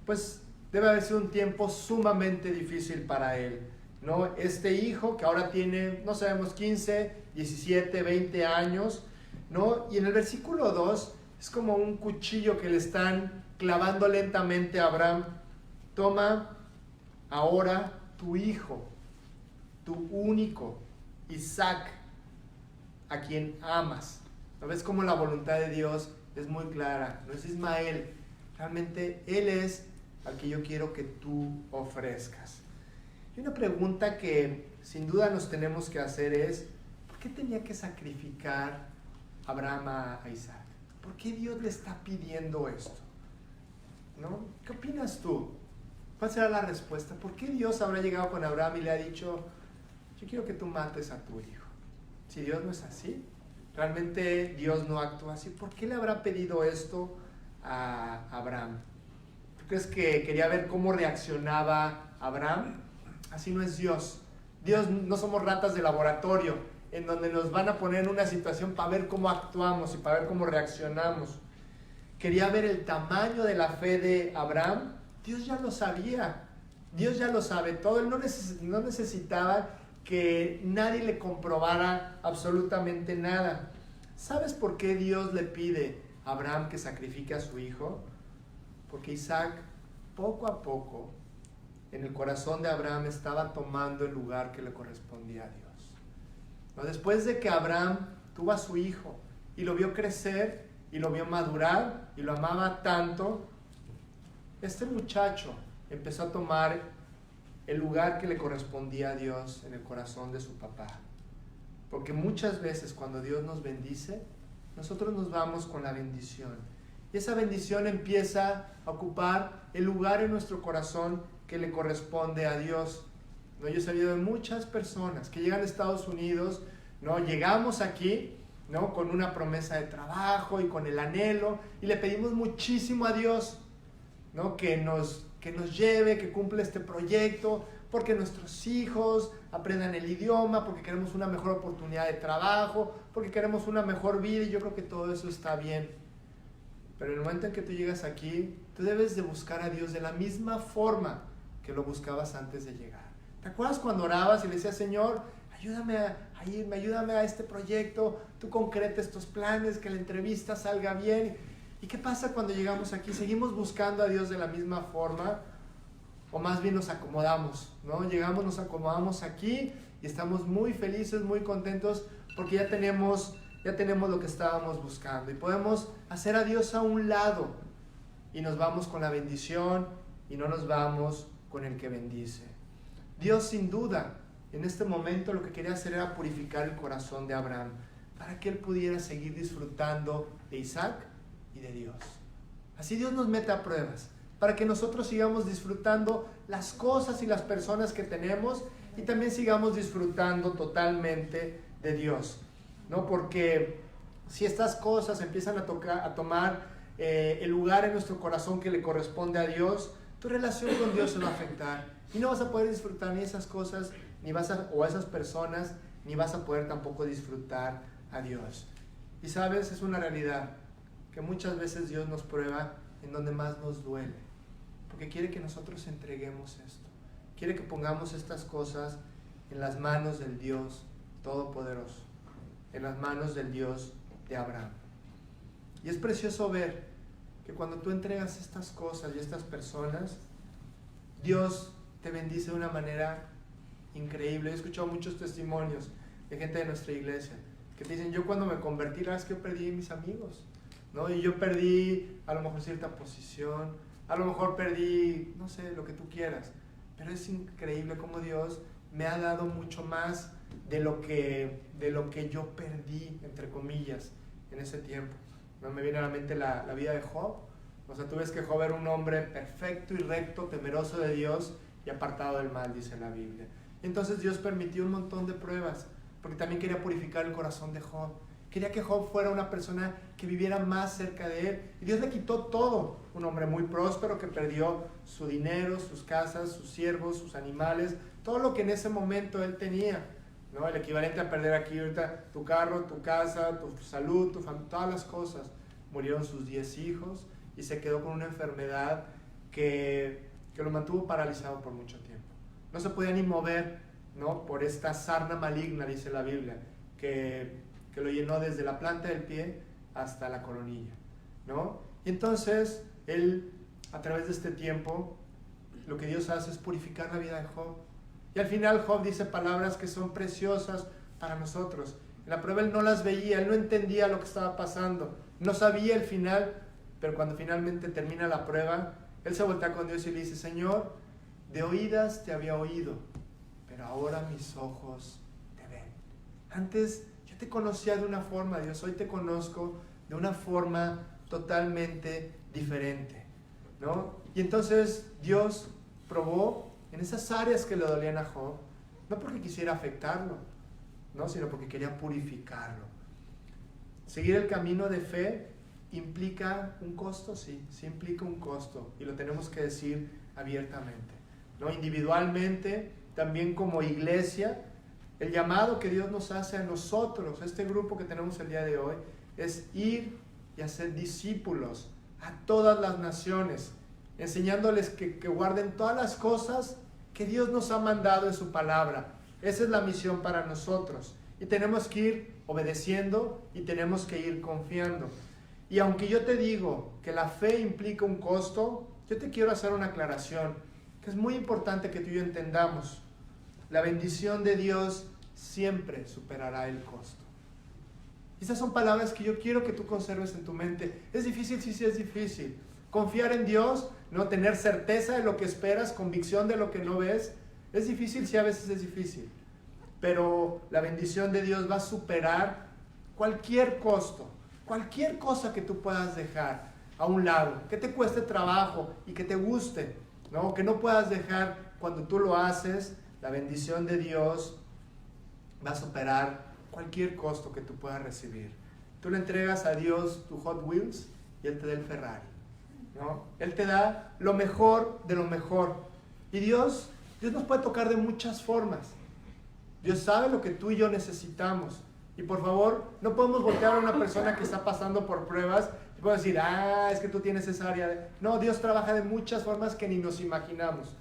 pues debe haber sido un tiempo sumamente difícil para él, ¿no? Este hijo que ahora tiene, no sabemos, 15, 17, 20 años, ¿no? Y en el versículo 2 es como un cuchillo que le están clavando lentamente a Abraham. Toma ahora tu hijo, tu único, Isaac, a quien amas. ¿No ves cómo la voluntad de Dios es muy clara? No es Ismael, realmente Él es al que yo quiero que tú ofrezcas. Y una pregunta que sin duda nos tenemos que hacer es, ¿por qué tenía que sacrificar Abraham a Isaac? ¿Por qué Dios le está pidiendo esto? ¿No? ¿Qué opinas tú? ¿Cuál será la respuesta? ¿Por qué Dios habrá llegado con Abraham y le ha dicho, yo quiero que tú mates a tu hijo? Si Dios no es así, realmente Dios no actúa así. ¿Por qué le habrá pedido esto a Abraham? ¿Tú crees que quería ver cómo reaccionaba Abraham? Así no es Dios. Dios no somos ratas de laboratorio en donde nos van a poner en una situación para ver cómo actuamos y para ver cómo reaccionamos. Quería ver el tamaño de la fe de Abraham. Dios ya lo sabía. Dios ya lo sabe todo. Él no necesitaba que nadie le comprobara absolutamente nada. ¿Sabes por qué Dios le pide a Abraham que sacrifique a su hijo? Porque Isaac, poco a poco, en el corazón de Abraham estaba tomando el lugar que le correspondía a Dios. ¿No? Después de que Abraham tuvo a su hijo y lo vio crecer y lo vio madurar y lo amaba tanto, este muchacho empezó a tomar el lugar que le correspondía a Dios en el corazón de su papá. Porque muchas veces cuando Dios nos bendice, nosotros nos vamos con la bendición. Y esa bendición empieza a ocupar el lugar en nuestro corazón que le corresponde a Dios. ¿No? Yo he sabido de muchas personas que llegan a Estados Unidos, ¿no? Llegamos aquí, ¿no? Con una promesa de trabajo y con el anhelo, y le pedimos muchísimo a Dios, ¿no? que nos lleve, que cumpla este proyecto, porque nuestros hijos aprendan el idioma, porque queremos una mejor oportunidad de trabajo, porque queremos una mejor vida, y yo creo que todo eso está bien. Pero en el momento en que tú llegas aquí, tú debes de buscar a Dios de la misma forma que lo buscabas antes de llegar. ¿Te acuerdas cuando orabas y le decías, Señor, ayúdame a irme, ayúdame a este proyecto, tú concreta estos planes, que la entrevista salga bien? ¿Y qué pasa cuando llegamos aquí? ¿Seguimos buscando a Dios de la misma forma? ¿O más bien nos acomodamos? ¿No? Llegamos, nos acomodamos aquí y estamos muy felices, muy contentos porque ya tenemos lo que estábamos buscando. Y podemos hacer a Dios a un lado y nos vamos con la bendición y no nos vamos con el que bendice. Dios sin duda en este momento lo que quería hacer era purificar el corazón de Abraham para que él pudiera seguir disfrutando de Isaac y de Dios. Así Dios nos mete a pruebas para que nosotros sigamos disfrutando las cosas y las personas que tenemos y también sigamos disfrutando totalmente de Dios, ¿no? Porque si estas cosas empiezan a tomar el lugar en nuestro corazón que le corresponde a Dios, tu relación con Dios se va a afectar y no vas a poder disfrutar ni esas cosas o a esas personas, ni vas a poder tampoco disfrutar a Dios. Y sabes, es una realidad que muchas veces Dios nos prueba en donde más nos duele, porque quiere que nosotros entreguemos esto, quiere que pongamos estas cosas en las manos del Dios Todopoderoso, en las manos del Dios de Abraham. Y es precioso ver que cuando tú entregas estas cosas y estas personas, Dios te bendice de una manera increíble. He escuchado muchos testimonios de gente de nuestra iglesia que te dicen, yo cuando me convertí, la verdad es que yo perdí mis amigos, ¿no? Y yo perdí a lo mejor cierta posición, a lo mejor perdí, no sé, lo que tú quieras, pero es increíble cómo Dios me ha dado mucho más de lo que yo perdí, entre comillas, en ese tiempo. ¿No? Me viene a la mente la vida de Job. O sea, tú ves que Job era un hombre perfecto y recto, temeroso de Dios y apartado del mal, dice la Biblia. Y entonces Dios permitió un montón de pruebas, porque también quería purificar el corazón de Job. Quería que Job fuera una persona que viviera más cerca de él. Y Dios le quitó todo. Un hombre muy próspero que perdió su dinero, sus casas, sus siervos, sus animales, todo lo que en ese momento él tenía, ¿no? El equivalente a perder aquí ahorita tu carro, tu casa, tu salud, tu familia, todas las cosas. Murieron sus 10 hijos y se quedó con una enfermedad que lo mantuvo paralizado por mucho tiempo. No se podía ni mover, ¿no? Por esta sarna maligna, dice la Biblia, que lo llenó desde la planta del pie hasta la coronilla, ¿no? Y entonces, él, a través de este tiempo, lo que Dios hace es purificar la vida de Job. Y al final Job dice palabras que son preciosas para nosotros. En la prueba él no las veía, él no entendía lo que estaba pasando, no sabía el final, pero cuando finalmente termina la prueba, él se voltea con Dios y le dice: Señor, de oídas te había oído, pero ahora mis ojos te ven. Antes yo te conocía de una forma, Dios, hoy te conozco de una forma totalmente diferente, ¿no? Y entonces Dios probó en esas áreas que le dolían a Job, no porque quisiera afectarlo, ¿no? Sino porque quería purificarlo. Seguir el camino de fe implica un costo, sí implica un costo, y lo tenemos que decir abiertamente, ¿no? Individualmente, también como iglesia, el llamado que Dios nos hace a nosotros, este grupo que tenemos el día de hoy, es ir y hacer discípulos a todas las naciones, enseñándoles que guarden todas las cosas que Dios nos ha mandado en su palabra. Esa es la misión para nosotros, y tenemos que ir obedeciendo y tenemos que ir confiando. Y aunque yo te digo que la fe implica un costo, yo te quiero hacer una aclaración que es muy importante que tú y yo entendamos. La bendición de Dios siempre superará el costo. Esas son palabras que yo quiero que tú conserves en tu mente. ¿Es difícil? Sí, es difícil. Confiar en Dios, no tener certeza de lo que esperas, convicción de lo que no ves. ¿Es difícil? Sí, a veces es difícil. Pero la bendición de Dios va a superar cualquier costo, cualquier cosa que tú puedas dejar a un lado, que te cueste trabajo y que te guste, ¿no? Que no puedas dejar cuando tú lo haces. La bendición de Dios va a superar cualquier costo que tú puedas recibir. Tú le entregas a Dios tu Hot Wheels y Él te da el Ferrari, ¿no? Él te da lo mejor de lo mejor. Y Dios nos puede tocar de muchas formas. Dios sabe lo que tú y yo necesitamos. Y por favor, no podemos voltear a una persona que está pasando por pruebas y puedo decir: es que tú tienes esa área. No, Dios trabaja de muchas formas que ni nos imaginamos,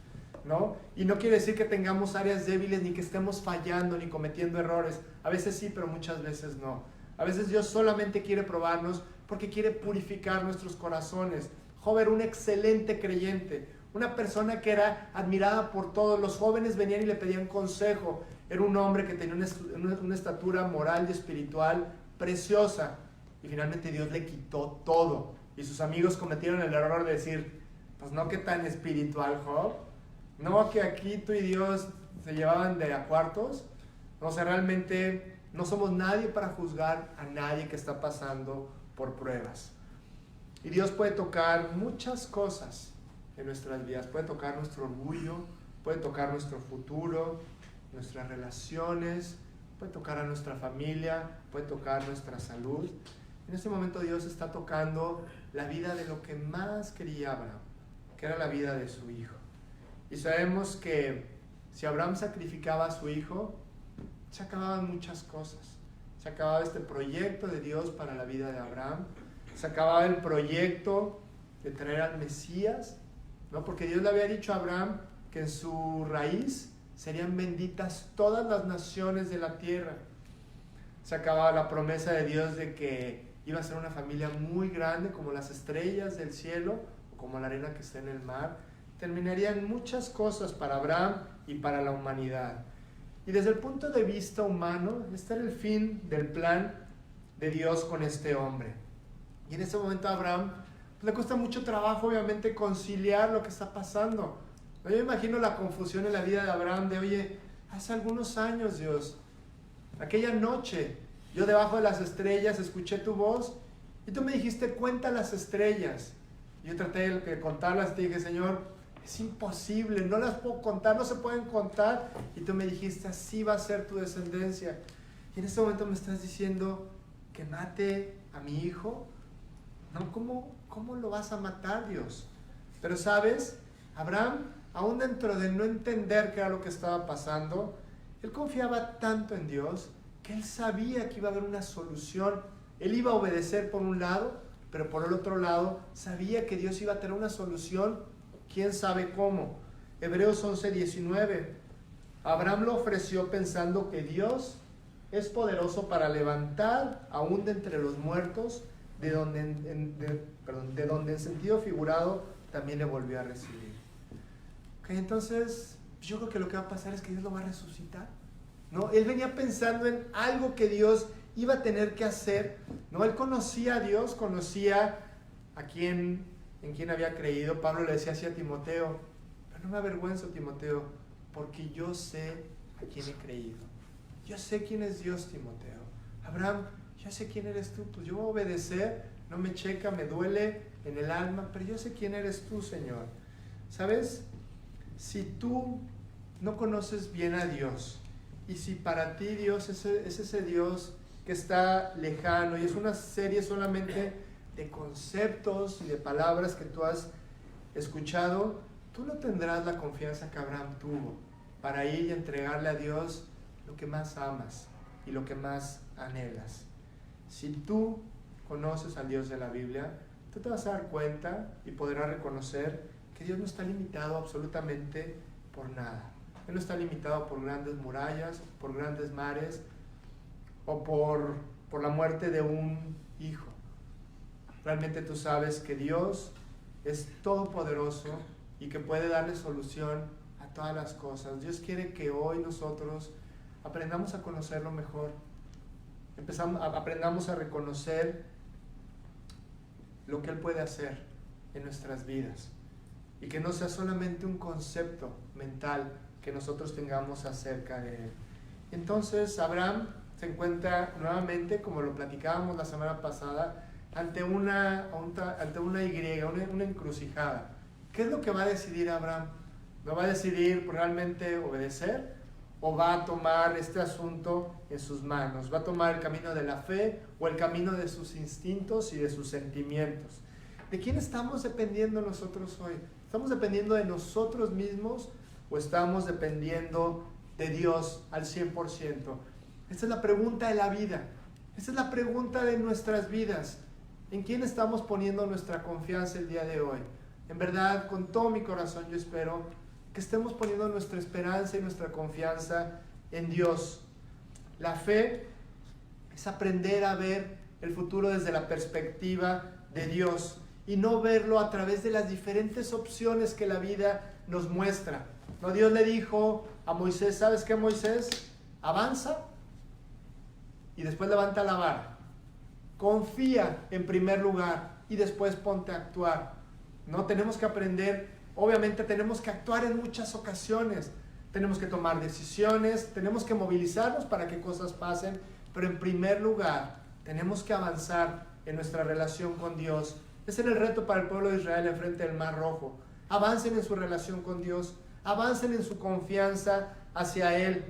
¿no? Y no quiere decir que tengamos áreas débiles, ni que estemos fallando, ni cometiendo errores. A veces sí, pero muchas veces no. A veces Dios solamente quiere probarnos porque quiere purificar nuestros corazones. Job era un excelente creyente, una persona que era admirada por todos. Los jóvenes venían y le pedían consejo. Era un hombre que tenía una estatura moral y espiritual preciosa. Y finalmente Dios le quitó todo. Y sus amigos cometieron el error de decir: pues no, ¿qué tan espiritual, Job? No, que aquí tú y Dios se llevaban de a cuartos. O sea, realmente no somos nadie para juzgar a nadie que está pasando por pruebas. Y Dios puede tocar muchas cosas en nuestras vidas. Puede tocar nuestro orgullo, puede tocar nuestro futuro, nuestras relaciones, puede tocar a nuestra familia, puede tocar nuestra salud. En este momento Dios está tocando la vida de lo que más quería Abraham, que era la vida de su hijo. Y sabemos que si Abraham sacrificaba a su hijo, se acababan muchas cosas. Se acababa este proyecto de Dios para la vida de Abraham. Se acababa el proyecto de traer al Mesías, ¿no? Porque Dios le había dicho a Abraham que en su raíz serían benditas todas las naciones de la tierra. Se acababa la promesa de Dios de que iba a ser una familia muy grande, como las estrellas del cielo o como la arena que está en el mar. Terminarían muchas cosas para Abraham y para la humanidad. Y desde el punto de vista humano, este era el fin del plan de Dios con este hombre. Y en ese momento a Abraham le cuesta mucho trabajo, obviamente, conciliar lo que está pasando. Yo me imagino la confusión en la vida de Abraham de: oye, hace algunos años, Dios, aquella noche Yo debajo de las estrellas escuché tu voz y tú me dijiste, cuenta las estrellas. Yo traté de contarlas y te dije, Señor, es imposible, no las puedo contar, no se pueden contar. Y tú me dijiste, así va a ser tu descendencia. Y en este momento me estás diciendo que mate a mi hijo. No, ¿cómo lo vas a matar, Dios? Pero sabes, Abraham, aún dentro de no entender qué era lo que estaba pasando, él confiaba tanto en Dios que él sabía que iba a haber una solución. Él iba a obedecer por un lado, pero por el otro lado sabía que Dios iba a tener una solución, quién sabe cómo. Hebreos 11:19. Abraham lo ofreció pensando que Dios es poderoso para levantar aún de entre los muertos, de donde en sentido figurado también le volvió a recibir. Okay, entonces yo creo que lo que va a pasar es que Dios lo va a resucitar, ¿no? Él venía pensando en algo que Dios iba a tener que hacer, ¿no? Él conocía a Dios, conocía en quien había creído. Pablo le decía así a Timoteo, pero no me avergüenzo, Timoteo, porque yo sé a quién he creído. Yo sé quién es Dios, Timoteo. Abraham, yo sé quién eres tú, pues yo voy a obedecer, no me checa, me duele en el alma, pero yo sé quién eres tú, Señor. ¿Sabes? Si tú no conoces bien a Dios, y si para ti Dios es ese Dios que está lejano, y es una serie solamente de conceptos y de palabras que tú has escuchado, tú no tendrás la confianza que Abraham tuvo para ir y entregarle a Dios lo que más amas y lo que más anhelas. Si tú conoces al Dios de la Biblia, tú te vas a dar cuenta y podrás reconocer que Dios no está limitado absolutamente por nada. Él no está limitado por grandes murallas, por grandes mares o por la muerte de un hijo. Realmente tú sabes que Dios es todopoderoso y que puede darle solución a todas las cosas. Dios quiere que hoy nosotros aprendamos a conocerlo mejor. Aprendamos a reconocer lo que Él puede hacer en nuestras vidas. Y que no sea solamente un concepto mental que nosotros tengamos acerca de Él. Entonces Abraham se encuentra nuevamente, como lo platicábamos la semana pasada, ante una encrucijada. ¿Qué es lo que va a decidir Abraham? ¿No va a decidir realmente obedecer o va a tomar este asunto en sus manos? ¿Va a tomar el camino de la fe o el camino de sus instintos y de sus sentimientos? ¿De quién estamos dependiendo nosotros hoy? ¿Estamos dependiendo de nosotros mismos o estamos dependiendo de Dios al 100%? Esta es la pregunta de la vida. Esta es la pregunta de nuestras vidas. ¿En quién estamos poniendo nuestra confianza el día de hoy? En verdad, con todo mi corazón yo espero que estemos poniendo nuestra esperanza y nuestra confianza en Dios. La fe es aprender a ver el futuro desde la perspectiva de Dios y no verlo a través de las diferentes opciones que la vida nos muestra. No, Dios le dijo a Moisés, ¿sabes qué, Moisés? Avanza y después levanta la vara. Confía en primer lugar y después ponte a actuar. No, tenemos que aprender, obviamente tenemos que actuar en muchas ocasiones. Tenemos que tomar decisiones, tenemos que movilizarnos para que cosas pasen, pero en primer lugar tenemos que avanzar en nuestra relación con Dios. Ese era el reto para el pueblo de Israel enfrente del Mar Rojo. Avancen en su relación con Dios, avancen en su confianza hacia Él,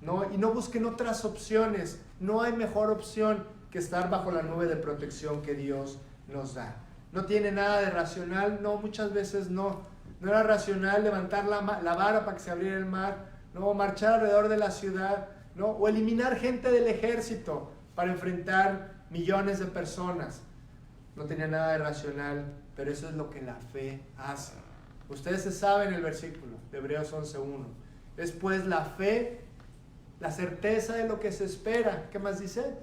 ¿no? Y no busquen otras opciones. No hay mejor opción que estar bajo la nube de protección que Dios nos da. No tiene nada de racional, no, muchas veces no. No era racional levantar la vara para que se abriera el mar, no, marchar alrededor de la ciudad, no, o eliminar gente del ejército para enfrentar millones de personas. No tenía nada de racional, pero eso es lo que la fe hace. Ustedes se saben el versículo de Hebreos 11:1. Después la fe, la certeza de lo que se espera. ¿Qué más dice?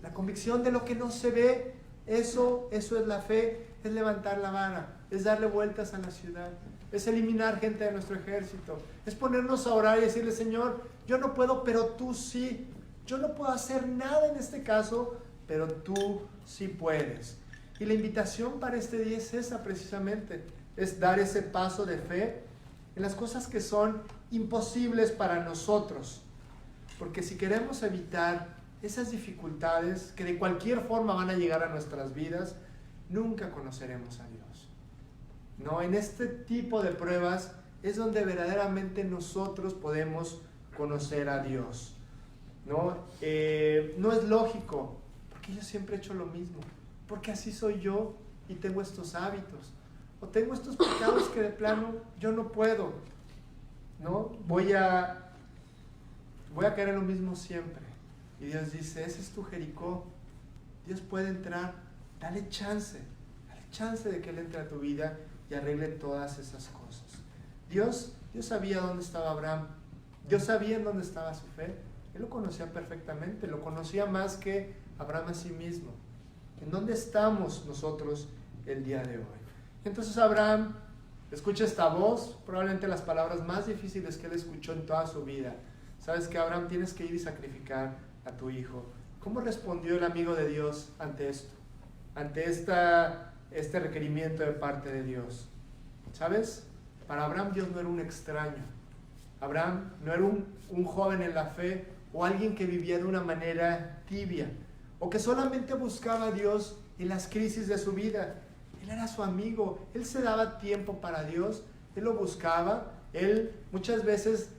La convicción de lo que no se ve. Eso es la fe, es levantar la vara, es darle vueltas a la ciudad, es eliminar gente de nuestro ejército, es ponernos a orar y decirle, Señor, yo no puedo, pero tú sí. Yo no puedo hacer nada en este caso, pero tú sí puedes. Y la invitación para este día es esa precisamente, es dar ese paso de fe en las cosas que son imposibles para nosotros. Porque si queremos evitar esas dificultades que de cualquier forma van a llegar a nuestras vidas, nunca conoceremos a Dios. No, en este tipo de pruebas es donde verdaderamente nosotros podemos conocer a Dios. No es lógico, porque yo siempre he hecho lo mismo, porque así soy yo y tengo estos hábitos, o tengo estos pecados que de plano yo no puedo, ¿no? Voy a caer en lo mismo siempre. Y Dios dice, ese es tu Jericó, Dios puede entrar, dale chance de que Él entre a tu vida y arregle todas esas cosas. Dios sabía dónde estaba Abraham, Dios sabía en dónde estaba su fe, Él lo conocía perfectamente, lo conocía más que Abraham a sí mismo. ¿En dónde estamos nosotros el día de hoy? Entonces Abraham escucha esta voz, probablemente las palabras más difíciles que él escuchó en toda su vida. ¿Sabes qué, Abraham? Tienes que ir y sacrificar a tu hijo. ¿Cómo respondió el amigo de Dios ante esto? Ante este requerimiento de parte de Dios. ¿Sabes? Para Abraham Dios no era un extraño. Abraham no era un joven en la fe o alguien que vivía de una manera tibia o que solamente buscaba a Dios en las crisis de su vida. Él era su amigo, él se daba tiempo para Dios, él lo buscaba, él muchas veces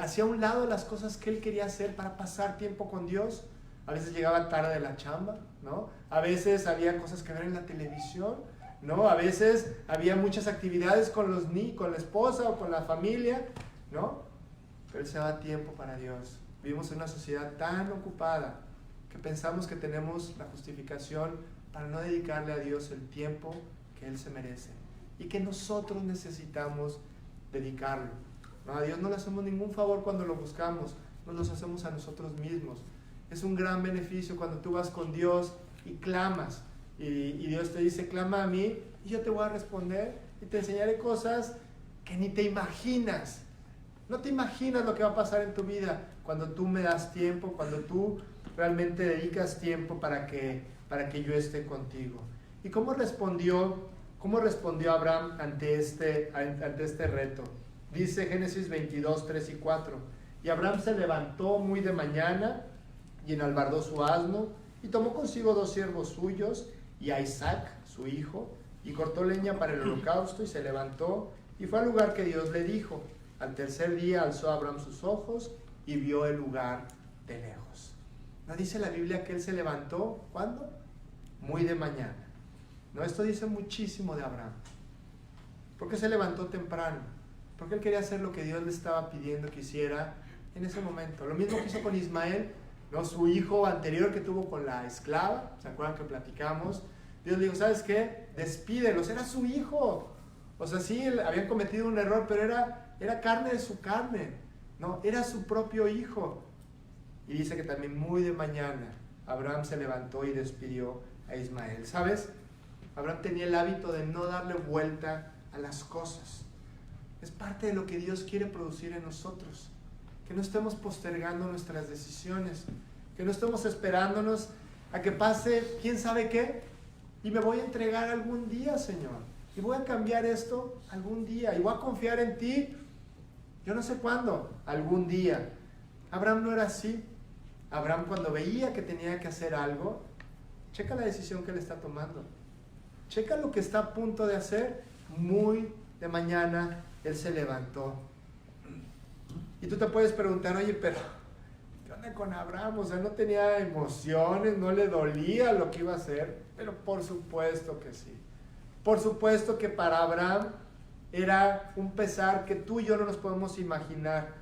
hacía a un lado las cosas que él quería hacer para pasar tiempo con Dios. A veces llegaba tarde de la chamba, ¿no? A veces había cosas que ver en la televisión, ¿no? A veces había muchas actividades con la esposa o con la familia, ¿no? Pero él se daba tiempo para Dios. Vivimos en una sociedad tan ocupada que pensamos que tenemos la justificación para no dedicarle a Dios el tiempo que Él se merece y que nosotros necesitamos dedicarlo. No, a Dios no le hacemos ningún favor cuando lo buscamos, nos los hacemos a nosotros mismos. Es un gran beneficio cuando tú vas con Dios y clamas y Dios te dice, clama a mí y yo te voy a responder y te enseñaré cosas que ni te imaginas. No te imaginas lo que va a pasar en tu vida cuando tú me das tiempo, cuando tú realmente dedicas tiempo para que yo esté contigo. ¿Y cómo respondió Abraham ante este reto? Dice Génesis 22, 3 y 4. Y Abraham se levantó muy de mañana y enalbardó su asno y tomó consigo 2 siervos suyos y a Isaac, su hijo, y cortó leña para el holocausto y se levantó y fue al lugar que Dios le dijo. Al tercer día alzó Abraham sus ojos y vio el lugar de lejos. ¿No dice la Biblia que él se levantó? ¿Cuándo? Muy de mañana. No, esto dice muchísimo de Abraham. ¿Por qué se levantó temprano? Porque él quería hacer lo que Dios le estaba pidiendo que hiciera en ese momento. Lo mismo que hizo con Ismael, ¿no? Su hijo anterior que tuvo con la esclava. ¿Se acuerdan que platicamos? Dios le dijo, ¿sabes qué? Despídelos, era su hijo. O sea, sí, habían cometido un error, pero era carne de su carne, ¿no? Era su propio hijo. Y dice que también muy de mañana Abraham se levantó y despidió a Ismael. ¿Sabes? Abraham tenía el hábito de no darle vuelta a las cosas. Es parte de lo que Dios quiere producir en nosotros. Que no estemos postergando nuestras decisiones. Que no estemos esperándonos a que pase quién sabe qué. Y me voy a entregar algún día, Señor. Y voy a cambiar esto algún día. Y voy a confiar en ti. Yo no sé cuándo. Algún día. Abraham no era así. Abraham, cuando veía que tenía que hacer algo, checa la decisión que él está tomando. Checa lo que está a punto de hacer. Muy de mañana él se levantó. Y tú te puedes preguntar, oye, pero ¿qué onda con Abraham? O sea, no tenía emociones, no le dolía lo que iba a hacer. Pero por supuesto que sí. Por supuesto que para Abraham era un pesar que tú y yo no nos podemos imaginar,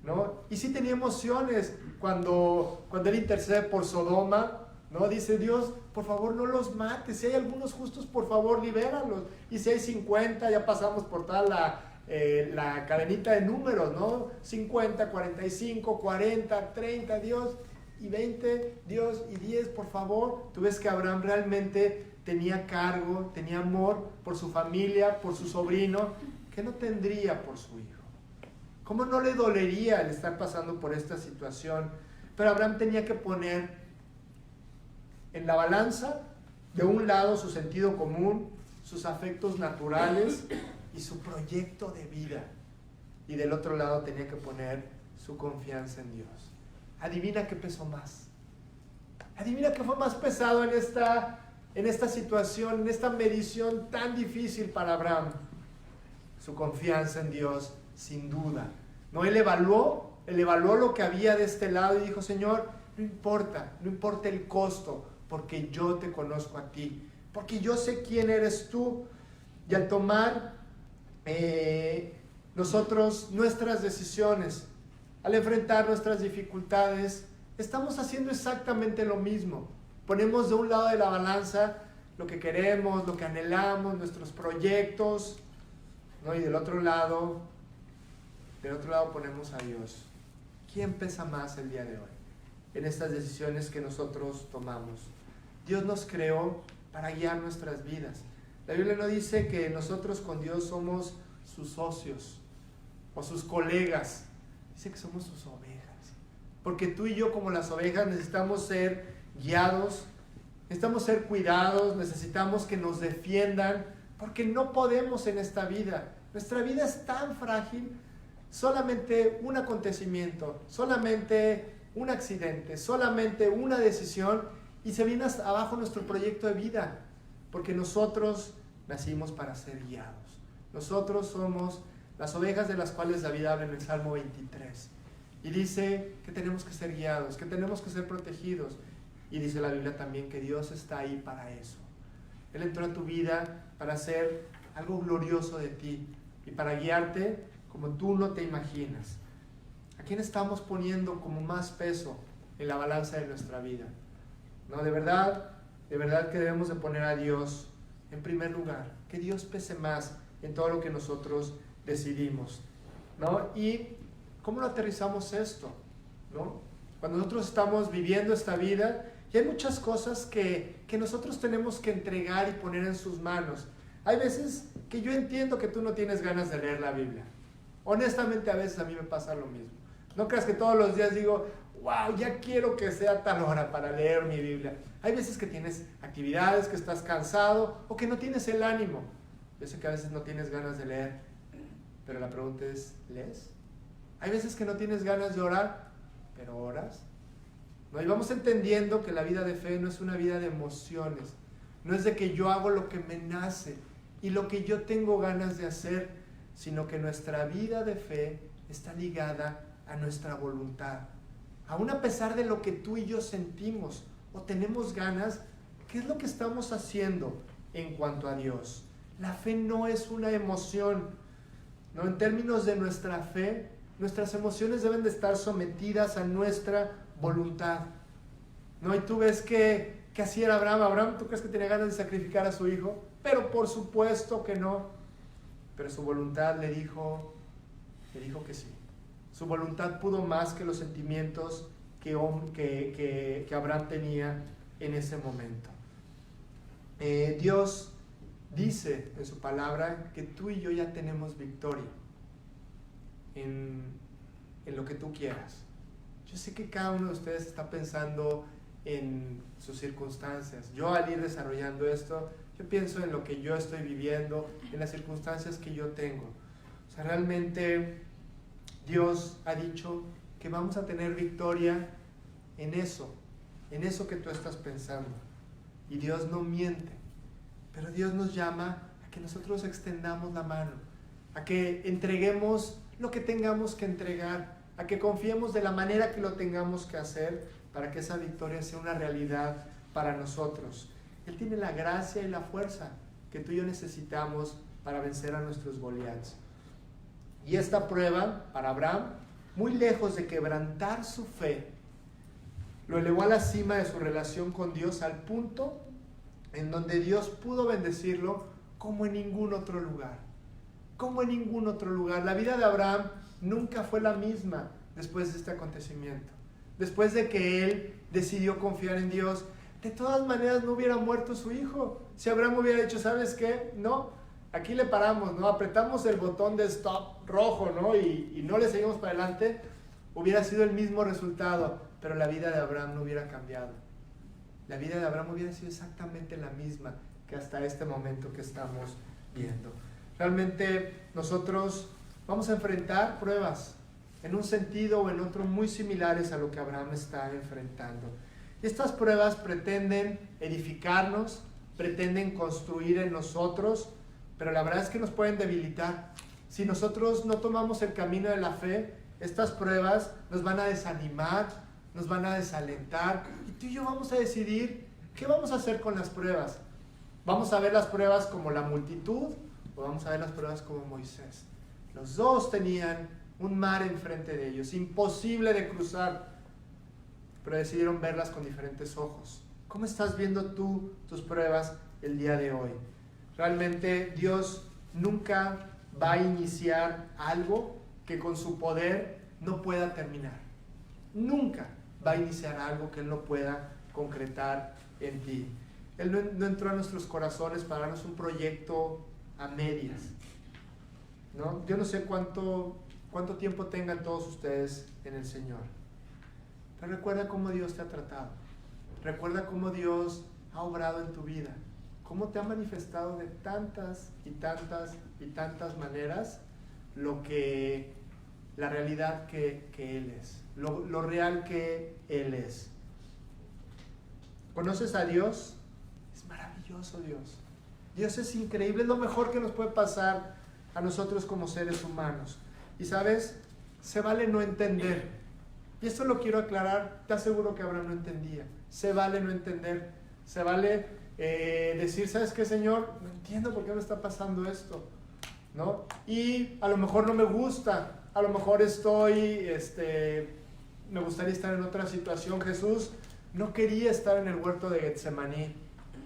¿no? Y sí tenía emociones cuando él intercede por Sodoma, ¿no? Dice Dios, por favor no los mates, si hay algunos justos, por favor libéralos, y si hay 50, ya pasamos por toda la cadenita de números, ¿no? 50, 45, 40, 30, Dios, y 20, Dios, y 10, por favor. Tú ves que Abraham realmente tenía cargo, tenía amor por su familia, por su sobrino, que no tendría por su hijo. ¿Cómo no le dolería el estar pasando por esta situación? Pero Abraham tenía que poner en la balanza, de un lado su sentido común, sus afectos naturales y su proyecto de vida. Y del otro lado tenía que poner su confianza en Dios. adivina qué pesó más. Adivina qué fue más pesado en esta situación, en esta medición tan difícil para Abraham. Su confianza en Dios, sin duda. No, él evaluó lo que había de este lado y dijo, Señor, no importa el costo, porque yo te conozco a ti, porque yo sé quién eres tú. Y al tomar nosotros nuestras decisiones, al enfrentar nuestras dificultades, estamos haciendo exactamente lo mismo. Ponemos de un lado de la balanza lo que queremos, lo que anhelamos, nuestros proyectos, ¿no? Y del otro lado ponemos a Dios. ¿Quién pesa más el día de hoy en estas decisiones que nosotros tomamos? Dios nos creó para guiar nuestras vidas. La Biblia no dice que nosotros con Dios somos sus socios o sus colegas. Dice que somos sus ovejas. Porque tú y yo, como las ovejas, necesitamos ser guiados, necesitamos ser cuidados, necesitamos que nos defiendan, porque no podemos en esta vida. Nuestra vida es tan frágil. Solamente un acontecimiento, solamente un accidente, solamente una decisión y se viene hasta abajo nuestro proyecto de vida, porque nosotros nacimos para ser guiados. Nosotros somos las ovejas de las cuales David habla en el Salmo 23 y dice que tenemos que ser guiados, que tenemos que ser protegidos, y dice la Biblia también que Dios está ahí para eso. Él entró a tu vida para hacer algo glorioso de ti y para guiarte como tú no te imaginas. ¿A quién estamos poniendo como más peso en la balanza de nuestra vida? No, de verdad que debemos de poner a Dios en primer lugar, que Dios pese más en todo lo que nosotros decidimos, ¿no? ¿Y cómo lo aterrizamos esto? ¿No? Cuando nosotros estamos viviendo esta vida, y hay muchas cosas que nosotros tenemos que entregar y poner en sus manos. Hay veces que yo entiendo que tú no tienes ganas de leer la Biblia. Honestamente, a veces a mí me pasa lo mismo. No creas que todos los días digo, wow, ya quiero que sea tal hora para leer mi Biblia. Hay veces que tienes actividades, que estás cansado o que no tienes el ánimo. Yo sé que a veces no tienes ganas de leer, pero la pregunta es, ¿lees? Hay veces que no tienes ganas de orar, pero oras. ¿No? Y vamos entendiendo que la vida de fe no es una vida de emociones. No es de que yo hago lo que me nace y lo que yo tengo ganas de hacer, sino que nuestra vida de fe está ligada a nuestra voluntad. Aún a pesar de lo que tú y yo sentimos o tenemos ganas, ¿qué es lo que estamos haciendo en cuanto a Dios? La fe no es una emoción, ¿no? En términos de nuestra fe, nuestras emociones deben de estar sometidas a nuestra voluntad, ¿no? Y tú ves que así era Abraham. Abraham, ¿tú crees que tenía ganas de sacrificar a su hijo? Pero por supuesto que no. Pero su voluntad le dijo que sí. Su voluntad pudo más que los sentimientos que Abraham tenía en ese momento. Dios dice en su palabra que tú y yo ya tenemos victoria en lo que tú quieras. Yo sé que cada uno de ustedes está pensando en sus circunstancias. Yo, al ir desarrollando esto, yo pienso en lo que yo estoy viviendo, en las circunstancias que yo tengo. O sea, realmente Dios ha dicho que vamos a tener victoria en eso que tú estás pensando. Y Dios no miente, pero Dios nos llama a que nosotros extendamos la mano, a que entreguemos lo que tengamos que entregar, a que confiemos de la manera que lo tengamos que hacer para que esa victoria sea una realidad para nosotros. Él tiene la gracia y la fuerza que tú y yo necesitamos para vencer a nuestros Goliaths. Y esta prueba para Abraham, muy lejos de quebrantar su fe, lo elevó a la cima de su relación con Dios, al punto en donde Dios pudo bendecirlo como en ningún otro lugar. Como en ningún otro lugar. La vida de Abraham nunca fue la misma después de este acontecimiento. Después de que él decidió confiar en Dios, de todas maneras no hubiera muerto su hijo. Si Abraham hubiera dicho, ¿sabes qué? No, aquí le paramos, ¿no? Apretamos el botón de stop rojo, ¿no? Y no le seguimos para adelante, hubiera sido el mismo resultado, pero la vida de Abraham no hubiera cambiado. La vida de Abraham hubiera sido exactamente la misma que hasta este momento que estamos viendo. Realmente nosotros vamos a enfrentar pruebas, en un sentido o en otro muy similares a lo que Abraham está enfrentando. Y estas pruebas pretenden edificarnos, pretenden construir en nosotros, pero la verdad es que nos pueden debilitar. Si nosotros no tomamos el camino de la fe, estas pruebas nos van a desanimar, nos van a desalentar, y tú y yo vamos a decidir qué vamos a hacer con las pruebas. ¿Vamos a ver las pruebas como la multitud o vamos a ver las pruebas como Moisés? Los dos tenían un mar enfrente de ellos, imposible de cruzar, pero decidieron verlas con diferentes ojos. ¿Cómo estás viendo tú tus pruebas el día de hoy? Realmente Dios nunca va a iniciar algo que con su poder no pueda terminar. Nunca va a iniciar algo que Él no pueda concretar en ti. Él no entró a nuestros corazones para darnos un proyecto a medias, ¿no? Yo no sé cuánto tiempo tengan todos ustedes en el Señor, pero recuerda cómo Dios te ha tratado. Recuerda cómo Dios ha obrado en tu vida, cómo te ha manifestado de tantas y tantas y tantas maneras la realidad que Él es, lo real que Él es. ¿Conoces a Dios? Es maravilloso Dios. Dios es increíble, es lo mejor que nos puede pasar a nosotros como seres humanos. Y sabes, se vale no entender. Y esto lo quiero aclarar, te aseguro que Abraham no entendía. Se vale no entender, se vale decir, ¿sabes qué, Señor? No entiendo por qué me está pasando esto, ¿no? Y a lo mejor no me gusta, a lo mejor me gustaría estar en otra situación. Jesús no quería estar en el huerto de Getsemaní.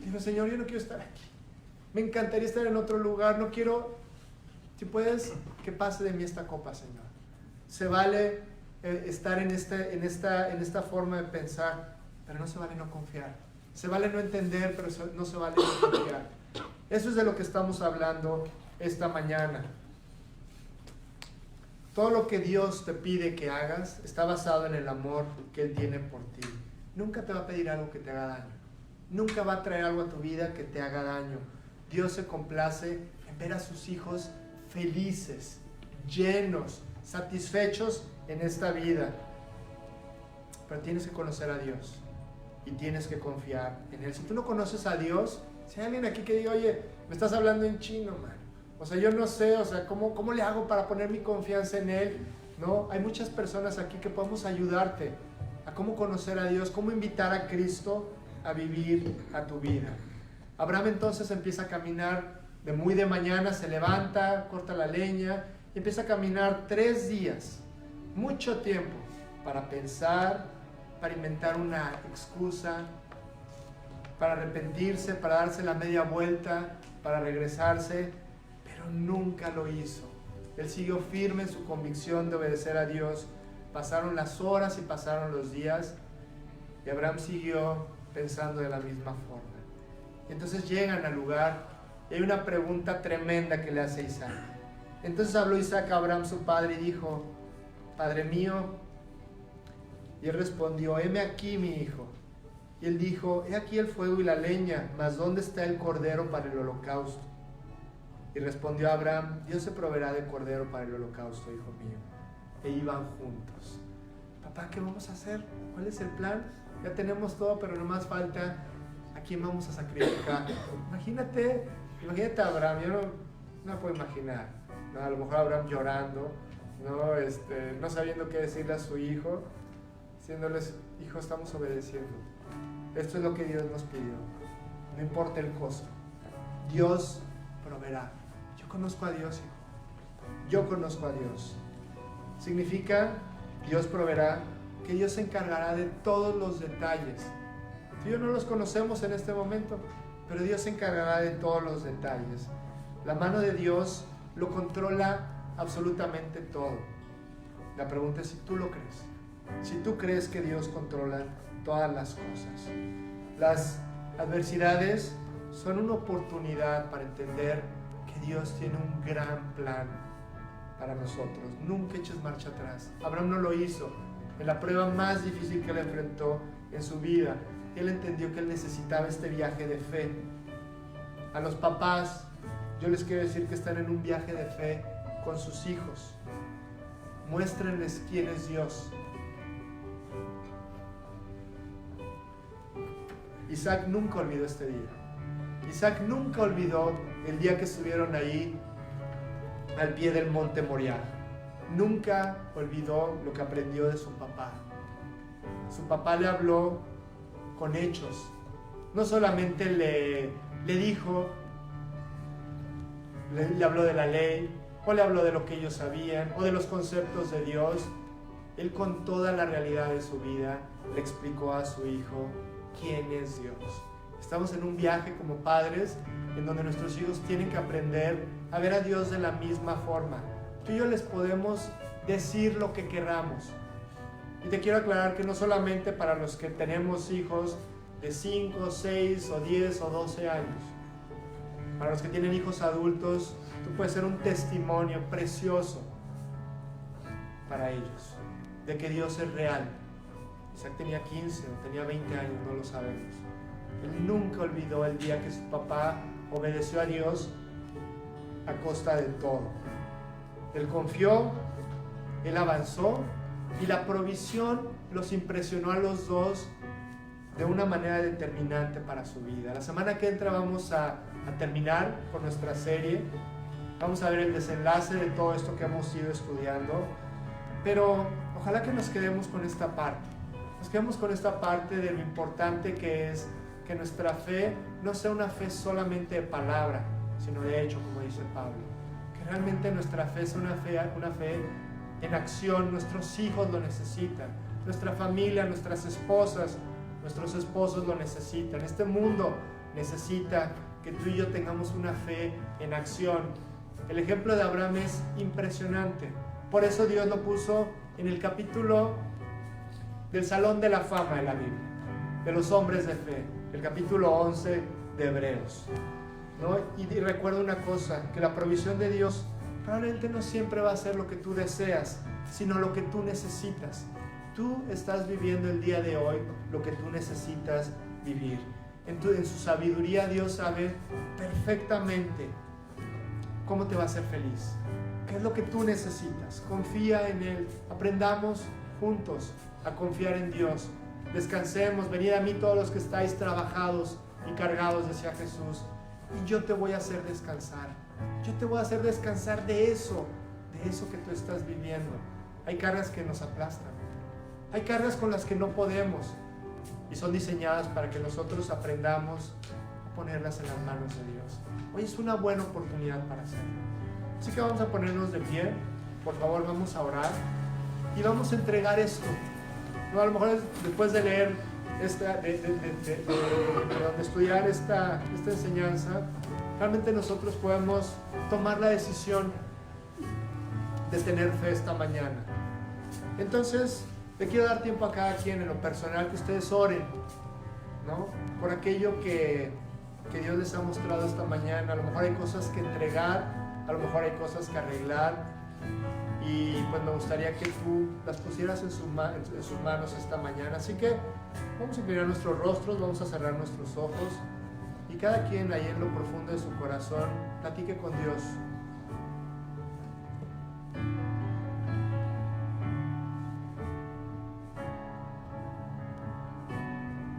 Dijo, Señor, yo no quiero estar aquí. Me encantaría estar en otro lugar, no quiero, si puedes, que pase de mí esta copa, Señor. Se vale estar en esta forma de pensar, pero no se vale no confiar. Se vale no entender, pero no se vale no confiar. Eso es de lo que estamos hablando esta mañana. Todo lo que Dios te pide que hagas está basado en el amor que Él tiene por ti. Nunca te va a pedir algo que te haga daño. Nunca va a traer algo a tu vida que te haga daño. Dios se complace en ver a sus hijos felices, llenos, satisfechos en esta vida. Pero tienes que conocer a Dios y tienes que confiar en Él. Si tú no conoces a Dios, si hay alguien aquí que diga, oye, me estás hablando en chino, man. O sea, yo no sé, o sea, ¿cómo le hago para poner mi confianza en Él? ¿No? Hay muchas personas aquí que podemos ayudarte a cómo conocer a Dios, cómo invitar a Cristo a vivir a tu vida. Abraham entonces empieza a caminar muy de mañana, se levanta, corta la leña y empieza a caminar 3 días, mucho tiempo, para pensar, para inventar una excusa, para arrepentirse, para darse la media vuelta, para regresarse, pero nunca lo hizo. Él siguió firme en su convicción de obedecer a Dios. Pasaron las horas y pasaron los días y Abraham siguió pensando de la misma forma. Y entonces llegan al lugar y hay una pregunta tremenda que le hace Isaac. Entonces habló Isaac a Abraham su padre y dijo, Padre mío. Y él respondió, heme aquí mi hijo. Y él dijo, he aquí el fuego y la leña, mas ¿dónde está el cordero para el holocausto? Y respondió Abraham, Dios se proveerá de cordero para el holocausto, hijo mío. E iban juntos. Papá, ¿qué vamos a hacer? ¿Cuál es el plan? Ya tenemos todo, pero nomás falta a quién vamos a sacrificar. Imagínate a Abraham, yo no puedo imaginar, ¿no? A lo mejor Abraham llorando, no sabiendo qué decirle a su hijo, diciéndoles, hijo, estamos obedeciendo. Esto es lo que Dios nos pidió, no importa el costo. Dios proveerá. Yo conozco a Dios, hijo. Yo conozco a Dios. Significa, Dios proveerá, que Dios se encargará de todos los detalles. Tú y yo no los conocemos en este momento, pero Dios se encargará de todos los detalles. La mano de Dios lo controla absolutamente todo. La pregunta es si tú lo crees. Si tú crees que Dios controla todas las cosas. Las adversidades son una oportunidad para entender que Dios tiene un gran plan para nosotros. Nunca eches marcha atrás. Abraham no lo hizo. En la prueba más difícil que él enfrentó en su vida, él entendió que él necesitaba este viaje de fe. A los papás, yo les quiero decir que están en un viaje de fe con sus hijos. muéstrenles quién es Dios. Isaac nunca olvidó este día. Isaac nunca olvidó el día que estuvieron ahí al pie del monte Moriah. Nunca olvidó lo que aprendió de su papá. Su papá le habló con hechos. No solamente le dijo, le habló de la ley, o le habló de lo que ellos sabían, o de los conceptos de Dios. Él, con toda la realidad de su vida, le explicó a su hijo quién es Dios. Estamos en un viaje como padres en donde nuestros hijos tienen que aprender a ver a Dios de la misma forma. Tú y yo les podemos decir lo que queramos. Y te quiero aclarar que no solamente para los que tenemos hijos de 5, 6 o 10 o 12 años. Para los que tienen hijos adultos, tú puedes ser un testimonio precioso para ellos de que Dios es real. Isaac tenía 15 o tenía 20 años, no lo sabemos. Él nunca olvidó el día que su papá obedeció a Dios a costa de todo. Él confió, él avanzó, y la provisión los impresionó a los dos de una manera determinante para su vida. La semana que entra vamos a terminar con nuestra serie. Vamos a ver el desenlace de todo esto que hemos ido estudiando, pero ojalá que nos quedemos con esta parte. Nos quedemos con esta parte de lo importante que es que nuestra fe no sea una fe solamente de palabra, sino de hecho, como dice Pablo. Que realmente nuestra fe sea una fe en acción. Nuestros hijos lo necesitan, nuestra familia, nuestras esposas, nuestros esposos lo necesitan. Este mundo necesita que tú y yo tengamos una fe en acción. El ejemplo de Abraham es impresionante. Por eso Dios lo puso en el capítulo del Salón de la Fama de la Biblia, de los hombres de fe, el capítulo 11 de Hebreos, ¿no? Y recuerda una cosa, que la provisión de Dios probablemente no siempre va a ser lo que tú deseas, sino lo que tú necesitas. Tú estás viviendo el día de hoy lo que tú necesitas vivir. En su sabiduría Dios sabe perfectamente cómo te va a hacer feliz. ¿Qué es lo que tú necesitas? Confía en Él. Aprendamos juntos a confiar en Dios. Descansemos. Venid a mí todos los que estáis trabajados y cargados, decía Jesús, y yo te voy a hacer descansar. Yo te voy a hacer descansar de eso que tú estás viviendo. Hay cargas que nos aplastan. Hay cargas con las que no podemos, y son diseñadas para que nosotros aprendamos a ponerlas en las manos de Dios. Hoy es una buena oportunidad para hacerlo. Así que vamos a ponernos de pie. Por favor, vamos a orar y vamos a entregar esto. No, a lo mejor después de leer de estudiar esta enseñanza, realmente nosotros podemos tomar la decisión de tener fe esta mañana. Entonces, le quiero dar tiempo a cada quien en lo personal que ustedes oren, ¿no? Por aquello que Dios les ha mostrado esta mañana. A lo mejor hay cosas que entregar, a lo mejor hay cosas que arreglar, y pues me gustaría que tú las pusieras en sus manos esta mañana. Así que vamos a inclinar nuestros rostros, vamos a cerrar nuestros ojos, y cada quien ahí en lo profundo de su corazón platique con Dios.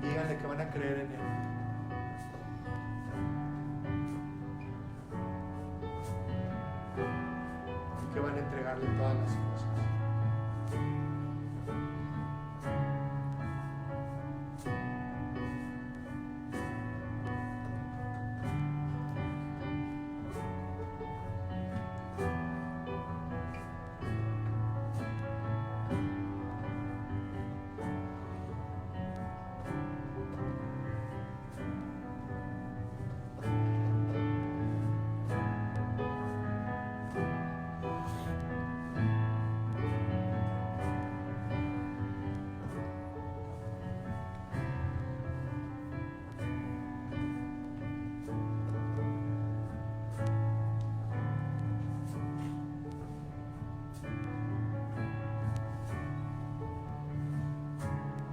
Díganle que van a creer en Él. Que van a entregarle todas las cosas.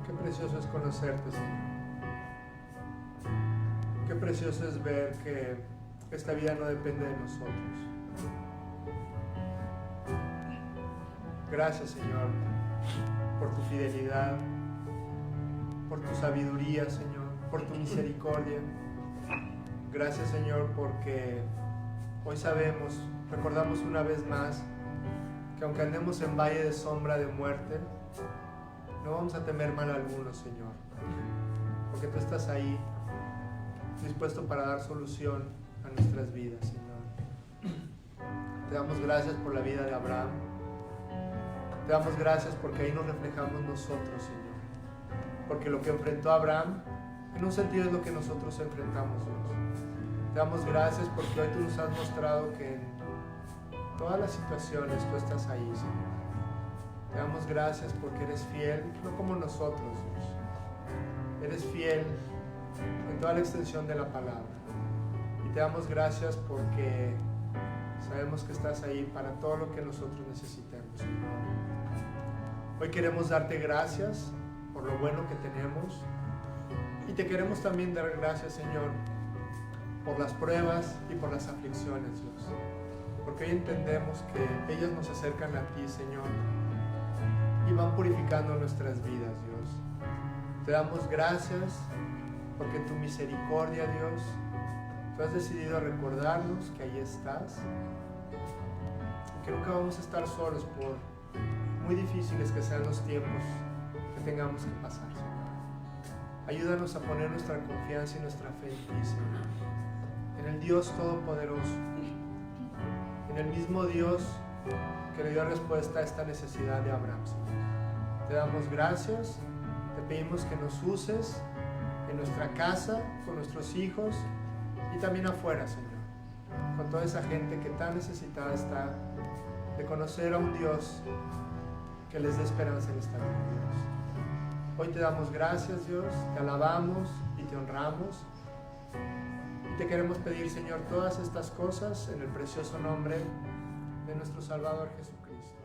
Qué precioso es conocerte, Señor. Qué precioso es ver que esta vida no depende de nosotros. Gracias, Señor, por tu fidelidad, por tu sabiduría, Señor, por tu misericordia. Gracias, Señor, porque hoy sabemos, recordamos una vez más, que aunque andemos en valle de sombra de muerte, no vamos a temer mal alguno, Señor, porque tú estás ahí, dispuesto para dar solución a nuestras vidas, Señor. Te damos gracias por la vida de Abraham. Te damos gracias porque ahí nos reflejamos nosotros, Señor. Porque lo que enfrentó Abraham, en un sentido es lo que nosotros enfrentamos, Dios. Te damos gracias porque hoy tú nos has mostrado que en todas las situaciones tú estás ahí, Señor. Te damos gracias porque eres fiel, no como nosotros, Dios. Eres fiel en toda la extensión de la palabra. Y te damos gracias porque sabemos que estás ahí para todo lo que nosotros necesitemos, Señor. Hoy queremos darte gracias por lo bueno que tenemos. Y te queremos también dar gracias, Señor, por las pruebas y por las aflicciones, Dios. Porque hoy entendemos que ellas nos acercan a ti, Señor, y van purificando nuestras vidas, Dios. Te damos gracias porque en tu misericordia, Dios, tú has decidido recordarnos que ahí estás y que nunca vamos a estar solos por muy difíciles que sean los tiempos que tengamos que pasar, Señor. Ayúdanos a poner nuestra confianza y nuestra fe en ti, Señor, en el Dios Todopoderoso, en el mismo Dios que le dio respuesta a esta necesidad de Abraham, Señor. Te damos gracias, te pedimos que nos uses en nuestra casa, con nuestros hijos y también afuera, Señor, con toda esa gente que tan necesitada está de conocer a un Dios que les dé esperanza en esta vida, Dios. Hoy te damos gracias, Dios, te alabamos y te honramos. Y te queremos pedir, Señor, todas estas cosas en el precioso nombre de nuestro Salvador Jesucristo.